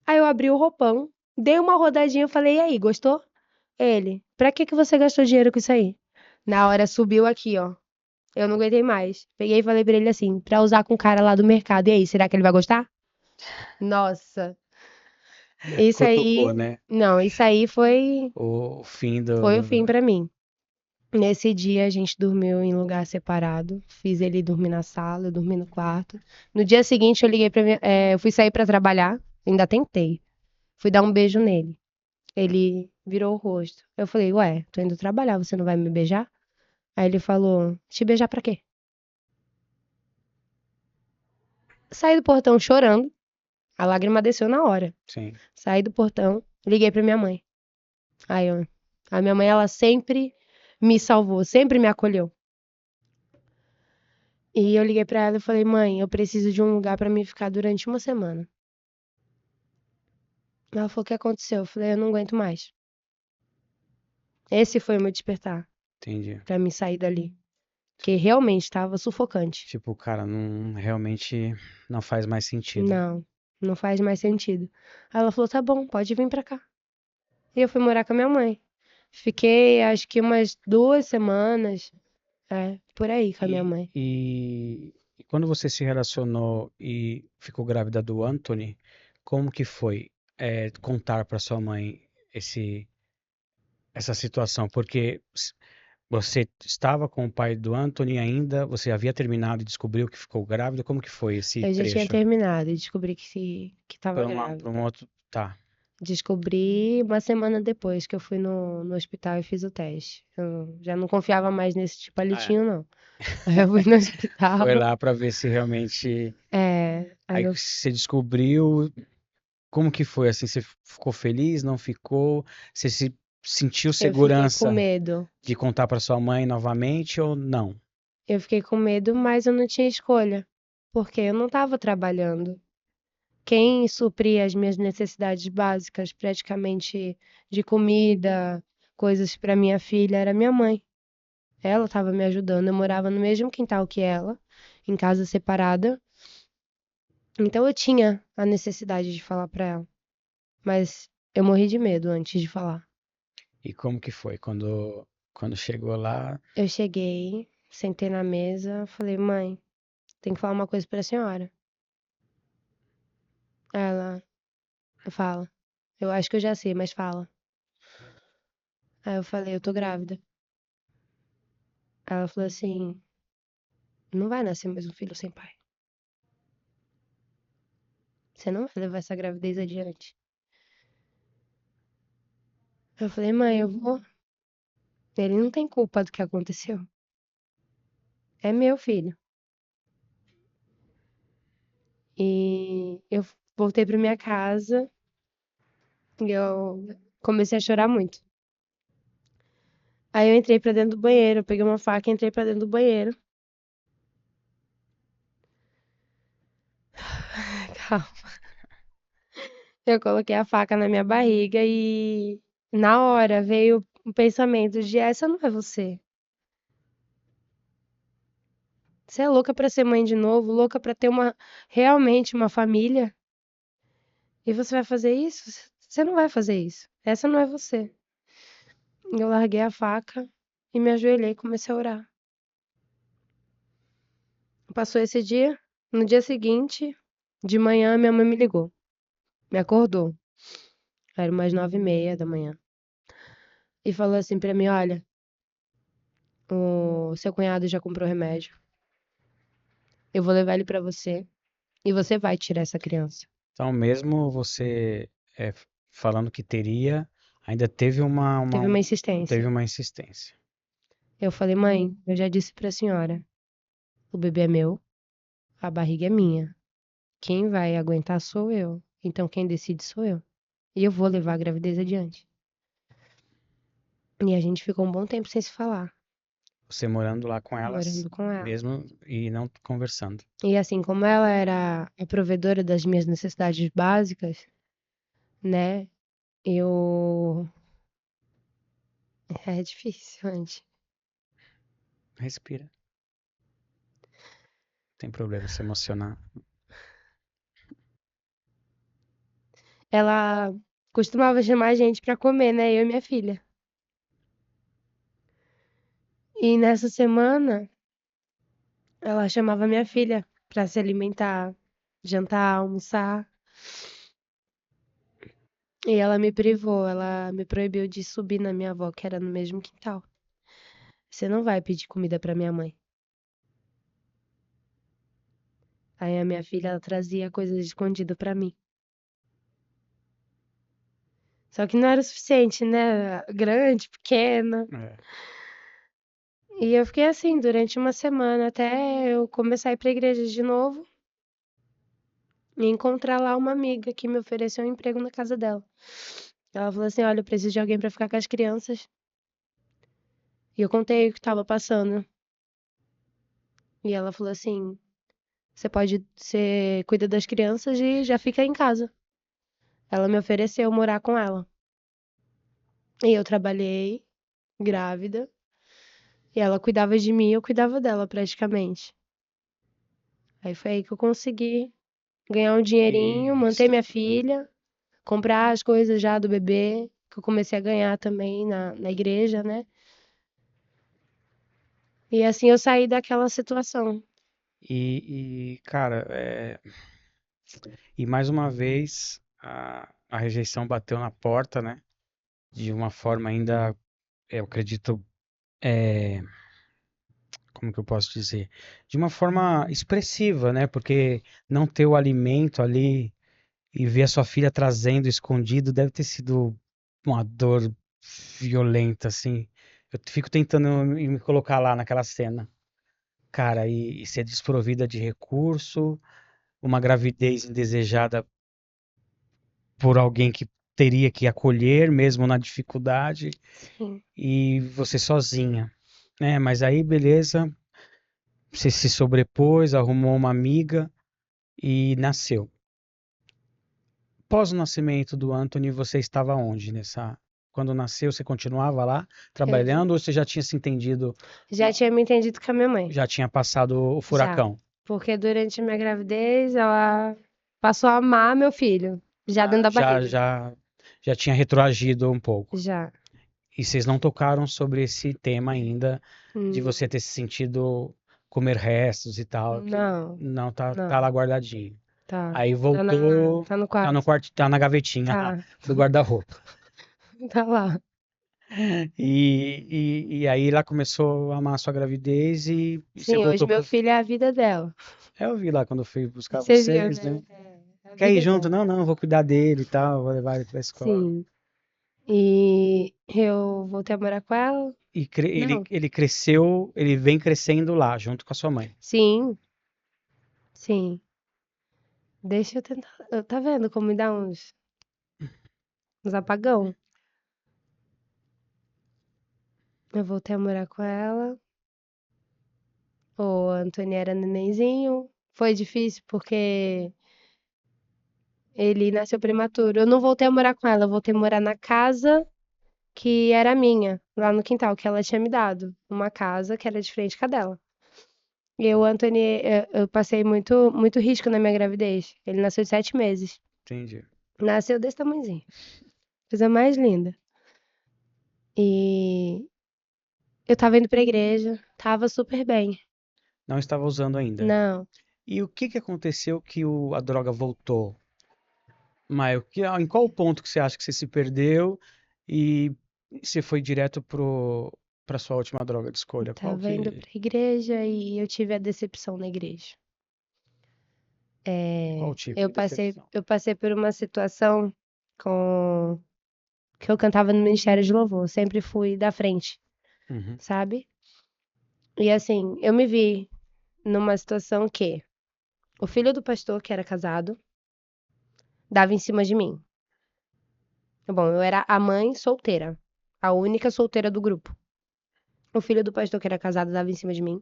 Aí eu abri o roupão, dei uma rodadinha, falei, e aí, gostou? Ele, pra que que você gastou dinheiro com isso aí? Na hora subiu aqui, ó. Eu não aguentei mais. Peguei e falei pra ele assim, pra usar com o cara lá do mercado. E aí, será que ele vai gostar? Nossa, isso Cutucou, aí, né? não, isso aí O fim foi o fim pra mim. Nesse dia a gente dormiu em lugar separado. Fiz ele dormir na sala, eu dormi no quarto. No dia seguinte eu liguei pra minha, eu fui sair pra trabalhar, ainda tentei. Fui dar um beijo nele. Ele virou o rosto. Eu falei, ué, tô indo trabalhar, você não vai me beijar? Aí ele falou, te beijar pra quê? Saí do portão chorando, a lágrima desceu na hora. Sim. Saí do portão, liguei pra minha mãe. Aí eu, a minha mãe, ela sempre me salvou, sempre me acolheu. E eu liguei pra ela e falei, mãe, eu preciso de um lugar pra mim ficar durante uma semana. Ela falou, o que aconteceu? Eu falei, eu não aguento mais. Esse foi o meu despertar, Entendi. pra mim sair dali. Porque realmente estava sufocante. Tipo, cara, não realmente não faz mais sentido. Não, não faz mais sentido. Aí ela falou, tá bom, pode vir pra cá. E eu fui morar com a minha mãe. Fiquei, acho que umas 2 semanas, por aí com a minha E, mãe. e quando você se relacionou e ficou grávida do Anthony, como que foi contar para sua mãe esse essa situação? Porque você estava com o pai do Anthony ainda, você havia terminado e descobriu que ficou grávida, como que foi esse Eu já tinha trecho? terminado e descobri que tava Para um grávida. outro, tá. Descobri uma semana depois que eu fui no hospital e fiz o teste. Eu já não confiava mais nesse tipo É. palitinho, não. Aí eu fui no Foi hospital. lá para ver se realmente Aí aí eu você descobriu. Como que foi assim? Você ficou feliz? Não ficou? Você se sentiu eu fiquei com segurança medo. de contar para sua mãe novamente ou não? Eu fiquei com medo, mas eu não tinha escolha, porque eu não estava trabalhando. Quem supria as minhas necessidades básicas, praticamente de comida, coisas para minha filha, era minha mãe. Ela estava me ajudando. Eu morava no mesmo quintal que ela, em casa separada. Então eu tinha a necessidade de falar para ela, mas eu morri de medo antes de falar. E como que foi quando chegou lá? Eu cheguei, sentei na mesa, falei: "Mãe, tem que falar uma coisa para a senhora". Ela fala: "Eu acho que eu já sei, mas fala". Aí eu falei: "Eu tô grávida". Aí ela falou assim: "Não vai nascer mais um filho sem pai. Você não vai levar essa gravidez adiante". Eu falei: "Mãe, eu vou. Ele não tem culpa do que aconteceu. É meu filho". E eu voltei pra minha casa e eu comecei a chorar muito. Aí eu entrei pra dentro do banheiro, eu peguei uma faca e entrei pra dentro do banheiro. Calma. Eu coloquei a faca na minha barriga e na hora veio o pensamento de essa não é você. Você é louca pra ser mãe de novo, louca pra ter realmente uma família, e você vai fazer isso? Você não vai fazer isso. Essa não é você. Eu larguei a faca e me ajoelhei e comecei a orar. Passou esse dia, no dia seguinte, de manhã, minha mãe me ligou, me acordou. Era umas 9h30 da manhã. E falou assim pra mim: olha, o seu cunhado já comprou remédio. Eu vou levar ele pra você e você vai tirar essa criança. Então, mesmo você falando que teria, ainda teve Teve uma insistência. teve uma insistência. Eu falei: mãe, eu já disse pra senhora, o bebê é meu, a barriga é minha. Quem vai aguentar sou eu. Então quem decide sou eu. E eu vou levar a gravidez adiante. E a gente ficou um bom tempo sem se falar, Você morando lá com elas morando com ela. mesmo e não conversando. E assim, como ela era a provedora das minhas necessidades básicas, né? Eu. É difícil, antes. Respira. Não tem problema se emocionar. ela costumava chamar a gente pra comer, né? Eu e minha filha. E nessa semana, ela chamava minha filha pra se alimentar, jantar, almoçar. E ela me privou, ela me proibiu de subir na minha avó, que era no mesmo quintal. Você não vai pedir comida pra minha mãe. Aí a minha filha, ela trazia coisas escondidas pra mim. Só que não era o suficiente, né? Grande, pequena. É. E eu fiquei assim durante uma semana até eu começar a ir pra igreja de novo e encontrar lá uma amiga que me ofereceu um emprego na casa dela. Ela falou assim: Olha, eu preciso de alguém pra ficar com as crianças. E eu contei o que tava passando. E ela falou assim: Você cuida das crianças e já fica em casa. Ela me ofereceu morar com ela. E eu trabalhei grávida. E ela cuidava de mim e eu cuidava dela praticamente. Aí foi aí que eu consegui ganhar um dinheirinho, manter Isso. minha filha, comprar as coisas já do bebê, que eu comecei a ganhar também na igreja, né? E assim eu saí daquela situação. Cara, e mais uma vez a rejeição bateu na porta, né? De uma forma ainda, eu acredito, é, como que eu posso dizer? De uma forma expressiva, né? Porque não ter o alimento ali e ver a sua filha trazendo escondido deve ter sido uma dor violenta, assim. Eu fico tentando me colocar lá naquela cena. Cara, e ser desprovida de recurso, uma gravidez indesejada por alguém que teria que acolher mesmo na dificuldade Sim. e você sozinha, né? Mas aí, beleza, você se sobrepôs, arrumou uma amiga e nasceu. Pós o nascimento do Anthony, você estava onde nessa? Quando nasceu, você continuava lá Eu trabalhando ou você já tinha se entendido, já tinha me entendido com a minha mãe. já tinha passado o Já. furacão? Porque durante a minha gravidez, ela passou a amar meu filho. Já dentro Ah, da já, barriga. já, já tinha retroagido um pouco. Já. E vocês não tocaram sobre esse tema ainda de Hum, você ter se sentido comer restos e tal, que Não, não tá lá não. guardadinho. Tá. Aí voltou, Tá no tá no quarto. quarto, tá na gavetinha Tá. do guarda-roupa. Tá lá. E aí ela começou a amar a sua gravidez e você Sim, hoje voltou meu pro. filho é a vida dela. É, eu vi lá quando eu fui buscar Você viu, vocês, né? né? É a Quer ir vida junto? dela. Não, não, vou cuidar dele e tal, vou levar ele pra escola. Sim. E eu voltei a morar com ela? E Não. ele cresceu, ele vem crescendo lá, junto com a sua mãe. Sim, sim. Deixa eu tentar. Tá vendo como me dá uns apagão? Eu voltei a morar com ela. O Antônio era nenenzinho. Foi difícil porque ele nasceu prematuro. Eu não voltei a morar com ela, eu voltei a morar na casa que era minha, lá no quintal, que ela tinha me dado. Uma casa que era de frente com a dela. E o Anthony, eu passei muito risco na minha gravidez. Ele nasceu de 7 meses. Entendi. Nasceu desse tamanhozinho. Coisa mais linda. E eu tava indo pra igreja, tava super bem. Não estava usando ainda. Não, E o que que aconteceu que a droga voltou? Maio, em qual ponto que você acha que você se perdeu e você foi direto pra sua última droga de escolha? tava indo pra igreja e eu tive a decepção na igreja. Qual tipo Eu de passei, decepção? eu passei por uma situação com que eu cantava no Ministério de Louvor, sempre fui da frente, Uhum, sabe? E assim, eu me vi numa situação que o filho do pastor, que era casado, dava em cima de mim. Bom, eu era a mãe solteira, a única solteira do grupo. O filho do pastor, que era casado, dava em cima de mim.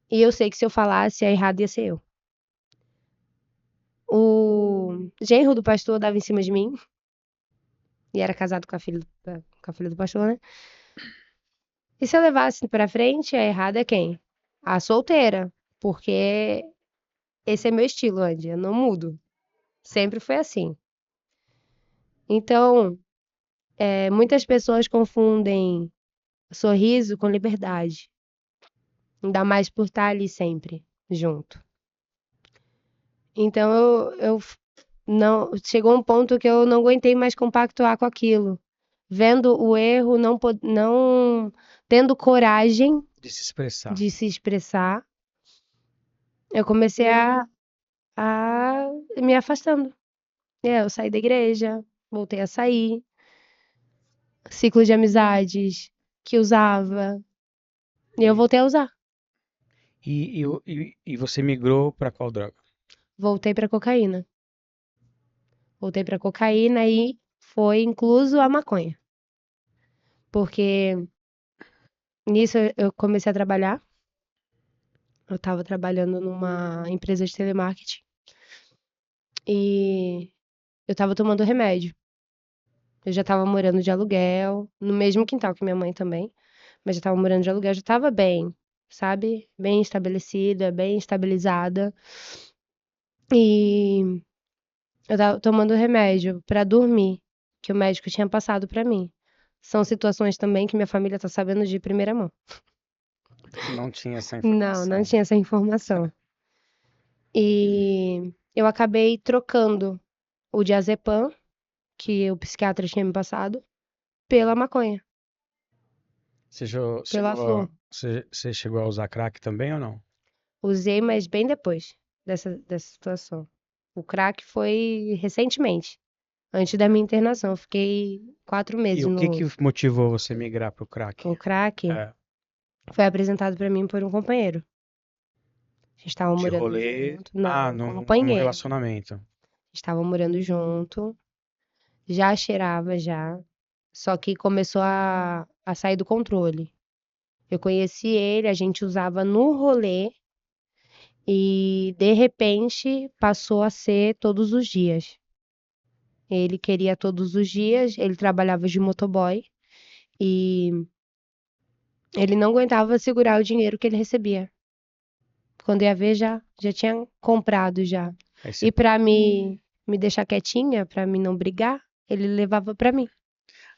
E eu sei que se eu falasse, a errada ia ser eu. O genro do pastor dava em cima de mim. E era casado com a filha do pastor, né? E se eu levasse pra frente, a errada é quem? A solteira. Porque esse é meu estilo, Andy. Eu não mudo. Sempre foi assim. Então, muitas pessoas confundem sorriso com liberdade. Ainda mais por estar ali sempre junto. Então eu não chegou um ponto que eu não aguentei mais compactuar com aquilo. Vendo o erro, não tendo coragem De se expressar. de se expressar, eu comecei a me afastando. Eu saí da igreja, voltei a sair, ciclo de amizades que usava, e eu voltei a usar. E você migrou para qual droga? Voltei pra cocaína. Voltei pra cocaína e foi incluso a maconha. Porque nisso eu comecei a trabalhar. Eu estava trabalhando numa empresa de telemarketing e eu estava tomando remédio. Eu já estava morando de aluguel, no mesmo quintal que minha mãe também, mas já estava morando de aluguel, já estava bem, sabe? Bem estabelecida, bem estabilizada. E eu estava tomando remédio pra dormir, que o médico tinha passado pra mim. São situações também que minha família tá sabendo de primeira mão. Não tinha essa Não, não informação. tinha essa informação. E eu acabei trocando o diazepam, que o psiquiatra tinha me passado, pela maconha, pela flor. Você chegou a usar crack também ou não? Usei, mas bem depois dessa situação. O crack foi recentemente, antes da minha internação. Eu fiquei 4 E meses o que no. que motivou você migrar pro crack? O crack É, foi apresentado pra mim por um companheiro. A gente estava de morando rolê. junto. Ah, Não, num companheiro. relacionamento. Estava morando junto, já cheirava já, só que começou a sair do controle. Eu conheci ele, a gente usava no rolê e de repente passou a ser todos os dias. Ele queria todos os dias, ele trabalhava de motoboy e ele não aguentava segurar o dinheiro que ele recebia. Quando ia ver já tinha comprado já. Aí você, E para me deixar quietinha, para mim não brigar, ele levava para mim.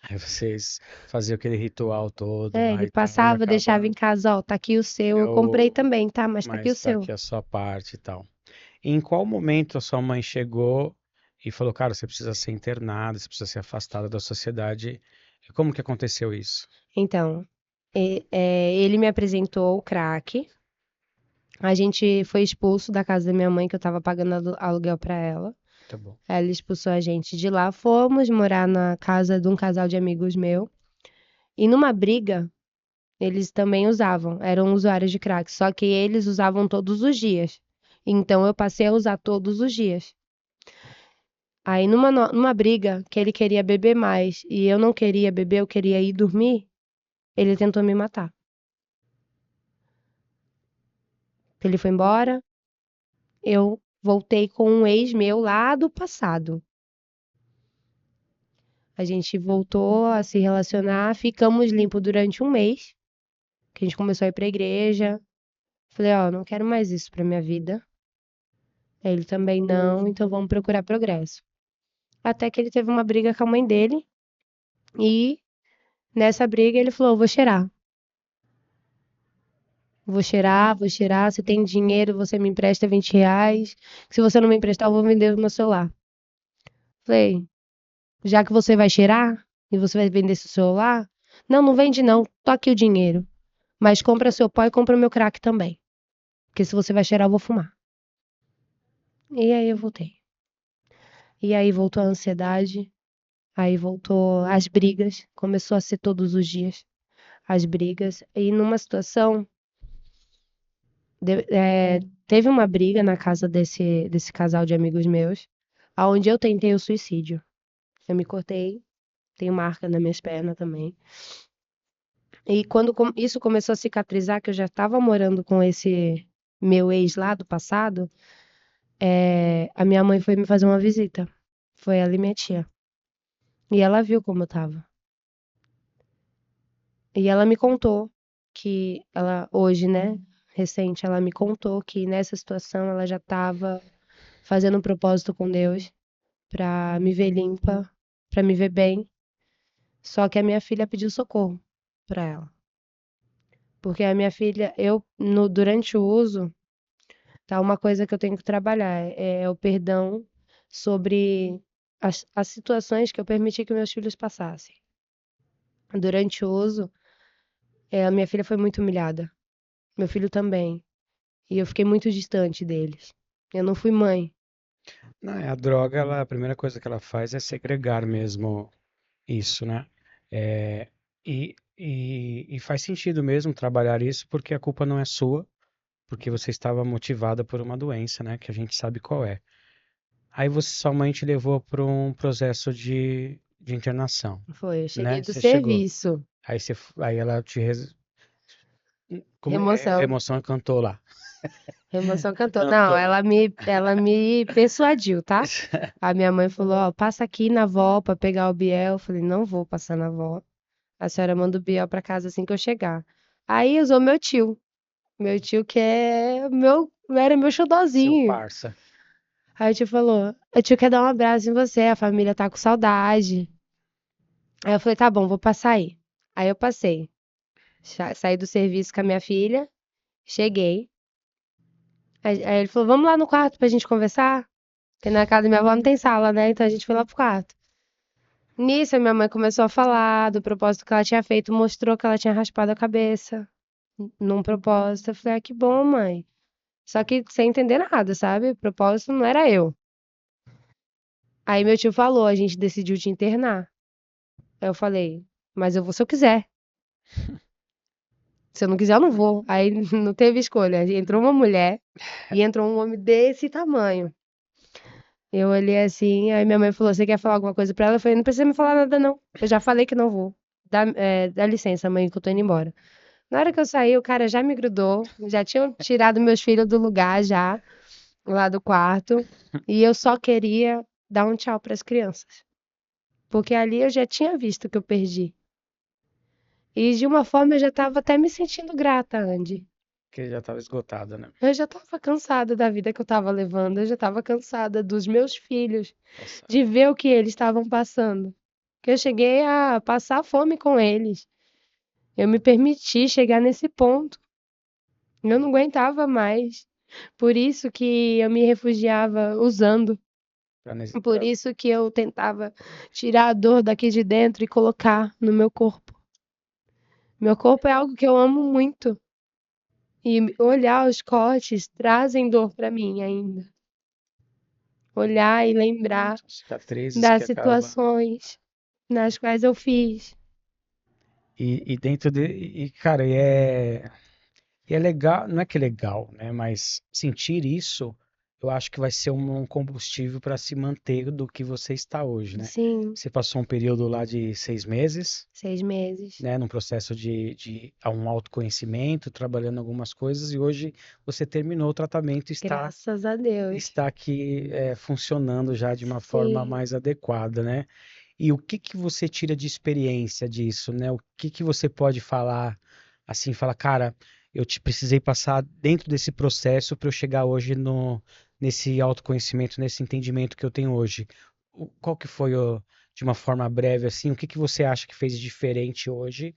aí vocês faziam aquele ritual todo É, lá ele e tal, e passava, deixava acaba. em casa, ó, tá aqui o seu, eu comprei Eu, também, tá? Mas tá aqui o mas tá seu. aqui a sua parte e tal. E em qual momento a sua mãe chegou e falou, cara, você precisa ser internada, você precisa ser afastada da sociedade? E como que aconteceu isso? Então, ele me apresentou o crack. A gente foi expulso da casa da minha mãe, que eu tava pagando aluguel pra ela. Tá bom. Ela expulsou a gente de lá. Fomos morar na casa de um casal de amigos meu. E numa briga, eles também usavam. Eram usuários de crack. Só que eles usavam todos os dias. Então eu passei a usar todos os dias. Aí numa briga que ele queria beber mais e eu não queria beber, eu queria ir dormir, ele tentou me matar. Ele foi embora, eu voltei com um ex meu lá do passado. A gente voltou a se relacionar, ficamos limpos durante um mês, que a gente começou a ir pra igreja. Falei, ó, não quero mais isso pra minha vida. Ele também não, então vamos procurar progresso. Até que ele teve uma briga com a mãe dele e nessa briga ele falou, vou cheirar. Vou cheirar. Se tem dinheiro, você me empresta R$ 20. Se você não me emprestar, eu vou vender o meu celular. Falei, já que você vai cheirar e você vai vender seu celular, não, não vende não, tô aqui o dinheiro. Mas compra seu pó e compra o meu crack também. Porque se você vai cheirar, eu vou fumar. E aí eu voltei. E aí voltou a ansiedade, aí voltou as brigas, começou a ser todos os dias as brigas. E numa situação, teve uma briga na casa desse casal de amigos meus, aonde eu tentei o suicídio. Eu me cortei, tenho marca nas minhas pernas também. E quando isso começou a cicatrizar, que eu já estava morando com esse meu ex lá do passado, a minha mãe foi me fazer uma visita. Foi ela e minha tia. E ela viu como eu tava. E ela me contou que ela, hoje, né, recente, ela me contou que nessa situação ela já estava fazendo um propósito com Deus pra me ver limpa, pra me ver bem. Só que a minha filha pediu socorro pra ela. Porque a minha filha, durante o uso, tá uma coisa que eu tenho que trabalhar, é o perdão sobre as situações que eu permiti que meus filhos passassem. Durante o uso, a minha filha foi muito humilhada. Meu filho também. E eu fiquei muito distante deles. Eu não fui mãe. Não, a droga, a primeira coisa que ela faz é segregar mesmo isso, né? É, e faz sentido mesmo trabalhar isso porque a culpa não é sua, porque você estava motivada por uma doença, né? Que a gente sabe qual é. Aí sua mãe te levou para um processo de internação, Foi, eu cheguei né? do Você chegou. serviço. Aí ela como Emoção. emoção cantou lá. Emoção cantou. Não, Cantou. ela me persuadiu, tá? A minha mãe falou, ó, passa aqui na avó pra pegar o Biel. Eu falei, não vou passar na avó. A senhora manda o Biel pra casa assim que eu chegar. Aí usou meu tio. Meu tio que era meu Seu xodozinho. parça. Aí o tio falou, o tio quer dar um abraço em você, a família tá com saudade. Aí eu falei, tá bom, vou passar aí. Aí eu passei. Saí do serviço com a minha filha, cheguei. Aí ele falou, vamos lá no quarto pra gente conversar? Porque na casa da minha avó não tem sala, né? Então a gente foi lá pro quarto. Nisso, a minha mãe começou a falar do propósito que ela tinha feito, mostrou que ela tinha raspado a cabeça num propósito. Eu falei, ah, que bom, mãe. Só que sem entender nada, sabe? O propósito não era eu. Aí meu tio falou, a gente decidiu te internar. Aí eu falei, mas eu vou se eu quiser. Se eu não quiser, eu não vou. Aí não teve escolha. Entrou uma mulher e entrou um homem desse tamanho. Eu olhei assim, aí minha mãe falou: Você quer falar alguma coisa pra ela? Eu falei: Não precisa me falar nada, não. Eu já falei que não vou. Dá licença, mãe, que eu tô indo embora. Na hora que eu saí, o cara já me grudou, já tinham tirado meus filhos do lugar, já, lá do quarto. E eu só queria dar um tchau pras crianças. Porque ali eu já tinha visto que eu perdi. E de uma forma eu já tava até me sentindo grata, Andy. Que já estava esgotada, né? Eu já estava cansada da vida que eu estava levando, eu já estava cansada dos meus filhos, Nossa. de ver o que eles estavam passando. Que eu cheguei a passar fome com eles. Eu me permiti chegar nesse ponto. Eu não aguentava mais. Por isso que eu me refugiava usando. Por isso que eu tentava tirar a dor daqui de dentro e colocar no meu corpo. Meu corpo é algo que eu amo muito. E olhar os cortes trazem dor para mim ainda. Olhar e lembrar Cicatrizes das que acaba. situações nas quais eu fiz. E dentro de. E é legal, não é que é legal, né? Mas sentir isso, eu acho que vai ser um combustível para se manter do que você está hoje, né? Sim, Você passou um período lá de 6 meses, 6 meses. né? Num processo de um autoconhecimento, trabalhando algumas coisas, e hoje você terminou o tratamento e Graças a Deus. está aqui funcionando já de uma forma Sim. mais adequada, né? E o que que você tira de experiência disso, né? O que que você pode falar, assim, falar, cara, eu te precisei passar dentro desse processo para eu chegar hoje no nesse autoconhecimento, nesse entendimento que eu tenho hoje. Qual que foi de uma forma breve assim, o que que você acha que fez de diferente hoje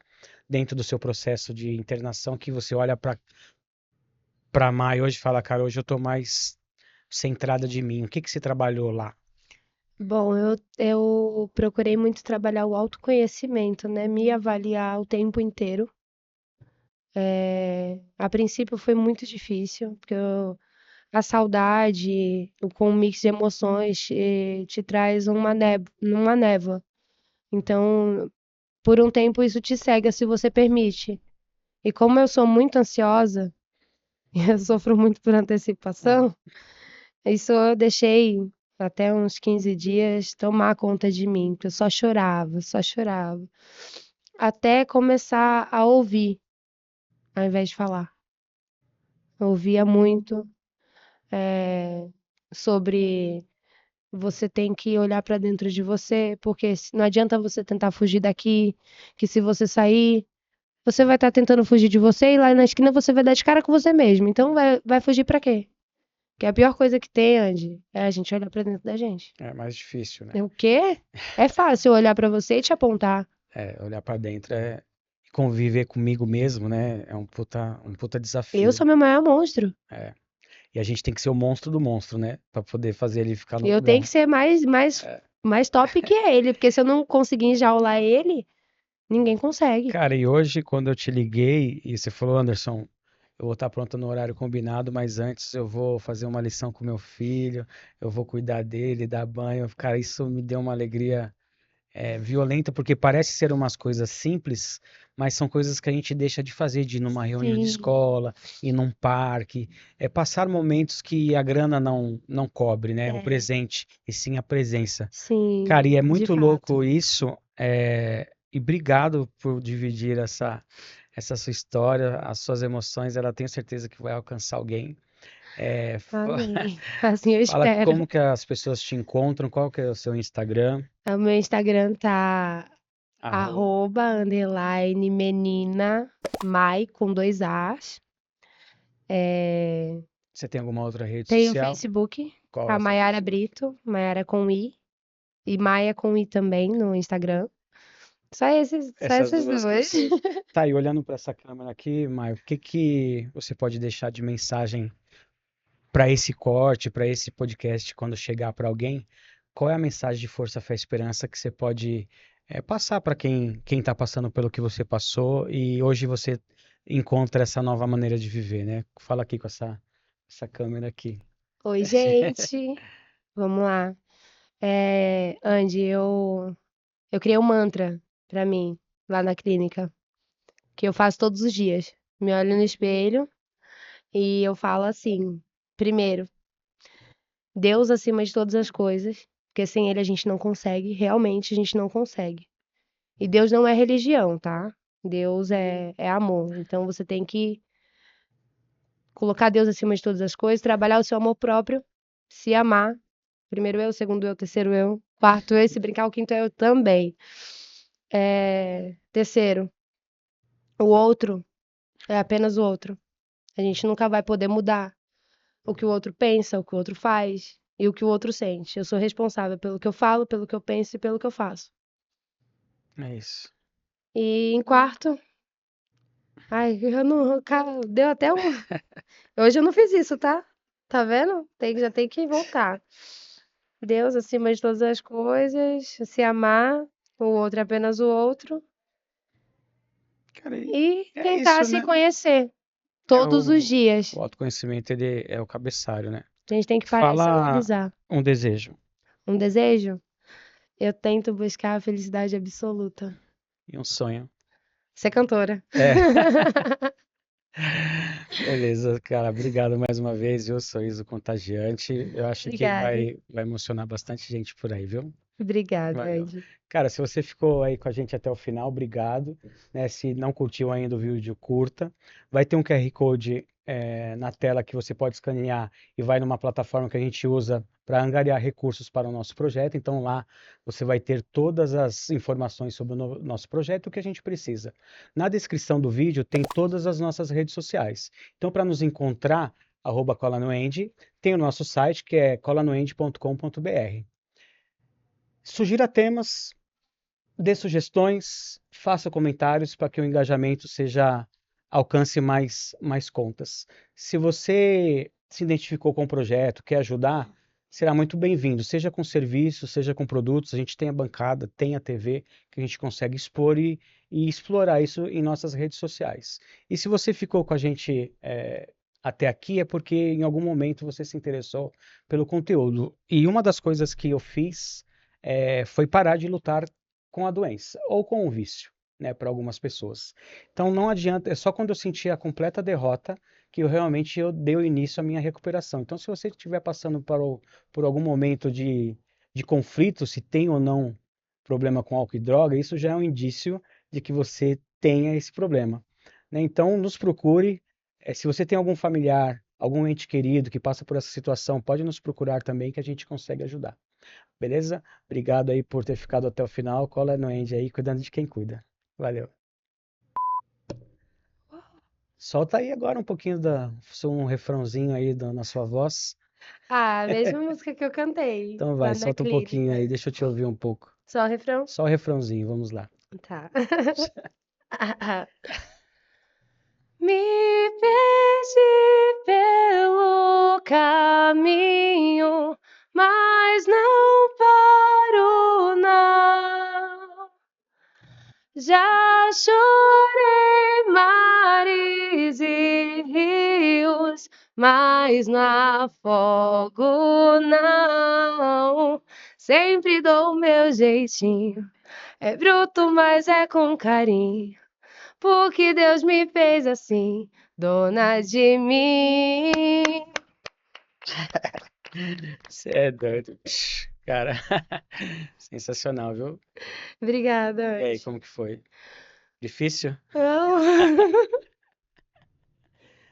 dentro do seu processo de internação que você olha para Mai hoje e fala, cara, hoje eu tô mais centrada de mim. O que que você trabalhou lá? Bom, eu procurei muito trabalhar o autoconhecimento, né? Me avaliar o tempo inteiro. A princípio foi muito difícil, porque a saudade, com um mix de emoções, te traz uma névoa. Então, por um tempo, isso te cega se você permite. E como eu sou muito ansiosa, e eu sofro muito por antecipação, isso eu deixei até uns 15 dias tomar conta de mim, porque eu só chorava, só chorava. Até começar a ouvir, ao invés de falar. Eu ouvia muito sobre você tem que olhar para dentro de você, porque não adianta você tentar fugir daqui, que se você sair, você vai estar tentando fugir de você e lá na esquina você vai dar de cara com você mesmo. Então vai fugir para quê? Que a pior coisa que tem, Andy, é a gente olhar pra dentro da gente. É mais difícil, né? O quê? É fácil olhar pra você e te apontar. Olhar pra dentro é conviver comigo mesmo, né? É um puta Eu desafio. sou meu maior monstro. É. E a gente tem que ser o monstro do monstro, né? Pra poder fazer ele ficar no Eu tenho que lugar. ser mais top que ele, porque se eu não conseguir enjaular ele, ninguém consegue. Cara, e hoje, quando eu te liguei e você falou, Anderson, eu vou estar pronto no horário combinado, mas antes eu vou fazer uma lição com meu filho, eu vou cuidar dele, dar banho. Cara, isso me deu uma alegria violenta, porque parece ser umas coisas simples, mas são coisas que a gente deixa de fazer, de ir numa reunião de Sim, escola, ir num parque, passar momentos que a grana não cobre, né? O é, presente, e sim a presença. sim, Cara, e é de muito fato. louco isso, e obrigado por dividir essa sua história, as suas emoções, ela tenho certeza que vai alcançar alguém. Amém. Assim eu Fala espero. como que as pessoas te encontram, qual que é o seu Instagram, O meu Instagram tá arroba. @_ menina Mai com 2 As. É, Você tem alguma outra rede tem o social? Facebook, Qual é tá essa Maiara Facebook? Brito, Maiara com I, e Maia com I também no Instagram. Só Essas essas duas duas. pessoas. Tá, e olhando para essa câmera aqui, Maio, o que que você pode deixar de mensagem para esse corte, para esse podcast, quando chegar para alguém? Qual é a mensagem de força, fé e esperança que você pode passar para quem está passando pelo que você passou e hoje você encontra essa nova maneira de viver, né? Fala aqui com essa câmera aqui. Oi, gente. Vamos lá. Andy, eu criei um mantra pra mim lá na clínica, que eu faço todos os dias. Me olho no espelho e eu falo assim: primeiro, Deus acima de todas as coisas, porque sem ele a gente não consegue, realmente a gente não consegue. E Deus não é religião, tá? Deus é amor. Então você tem que colocar Deus acima de todas as coisas, trabalhar o seu amor próprio, se amar. Primeiro eu, segundo eu, terceiro eu, quarto eu, e se brincar, o quinto eu também. Terceiro, o outro é apenas o outro. A gente nunca vai poder mudar o que o outro pensa, o que o outro faz e o que o outro sente. Eu sou responsável pelo que eu falo, pelo que eu penso e pelo que eu faço. É isso. E em quarto, ai, eu não, cara, deu até um. Hoje eu não fiz isso, tá? Tá vendo? Já tem que voltar. Deus acima de todas as coisas, se amar, o outro é apenas o outro Cara, e é tentar isso, se né? conhecer É todos os dias. o autoconhecimento, ele é o cabeçalho, né? A gente tem que parar de se Fala analisar. um desejo Um desejo? Eu tento buscar a felicidade absoluta. e um sonho. Ser cantora. É, beleza, cara. Obrigado mais uma vez, viu? Sorriso contagiante. Eu acho que Obrigada. vai emocionar bastante gente por aí, viu? Obrigada, Valeu. Andy. Cara, se você ficou aí com a gente até o final, obrigado. Né? Se não curtiu ainda o vídeo, curta. Vai ter um QR Code na tela que você pode escanear e vai numa plataforma que a gente usa para angariar recursos para o nosso projeto. Então lá você vai ter todas as informações sobre o nosso projeto, o que a gente precisa. Na descrição do vídeo tem todas as nossas redes sociais. Então, para nos encontrar, @Cola no Andy, tem o nosso site que é colanoendy.com.br. Sugira temas, dê sugestões, faça comentários para que o engajamento alcance mais contas. Se você se identificou com o projeto, quer ajudar, será muito bem-vindo, seja com serviços, seja com produtos. A gente tem a bancada, tem a TV que a gente consegue expor e explorar isso em nossas redes sociais. E se você ficou com a gente até aqui é porque em algum momento você se interessou pelo conteúdo. E uma das coisas que eu fiz foi parar de lutar com a doença ou com o vício, né, para algumas pessoas. Então não adianta, é só quando eu senti a completa derrota que eu dei o início à minha recuperação. Então se você estiver passando por algum momento de conflito, se tem ou não problema com álcool e droga, isso já é um indício de que você tenha esse problema, né? Então nos procure. Se você tem algum familiar, algum ente querido que passa por essa situação, pode nos procurar também que a gente consegue ajudar. Beleza? Obrigado aí por ter ficado até o final. Cola no End aí, cuidando de quem cuida. Valeu. Solta aí agora um pouquinho um refrãozinho aí na sua voz. Ah, a mesma música que eu cantei Então vai, lá na solta um pouquinho clínica. aí, deixa eu te ouvir um pouco. Só o refrão? Só o refrãozinho, vamos lá. Tá. Me perdi pelo caminho, mas não paro, não. Já chorei mares e rios, mas não afogo, não. Sempre dou o meu jeitinho. É bruto, mas é com carinho. Porque Deus me fez assim, dona de mim. Você é doido. Cara, sensacional, viu? Obrigada, E aí, Anjo. como que foi? Difícil? Não.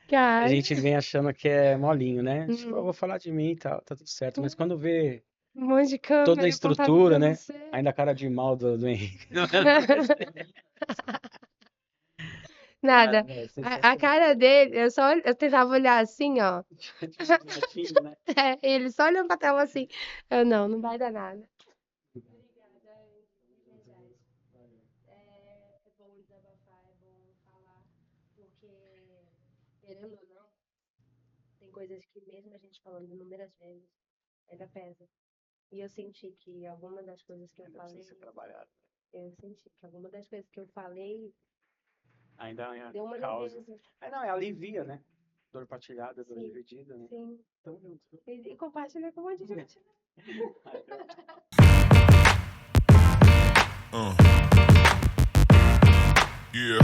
A Cara. gente vem achando que é molinho, né? Tipo, eu Hum, vou falar de mim e tal, tá tudo certo. Mas quando vê Um monte de toda a câmera apontada estrutura, pra né? você. Ainda a cara de mal do Henrique. Nada. É A sensacional. cara dele, eu tentava olhar assim, ó. Tipo, bonitinho, né? Ele só olhando pra tela assim. Eu não vai dar nada. Obrigada, Anjo, de verdade. É bom desabafar, é bom falar, porque, querendo ou não, tem coisas que mesmo a gente falando inúmeras vezes, ainda pesa. E eu senti que alguma das coisas que eu Ainda falei, precisa ser trabalhado. eu senti que alguma das coisas que eu falei Ainda é deu uma causa. leveza. É, não, é alivia, né? Dor partilhada, dor Sim, dividida, né? sim. Tamo junto. E compartilha com um monte de gente. Yeah.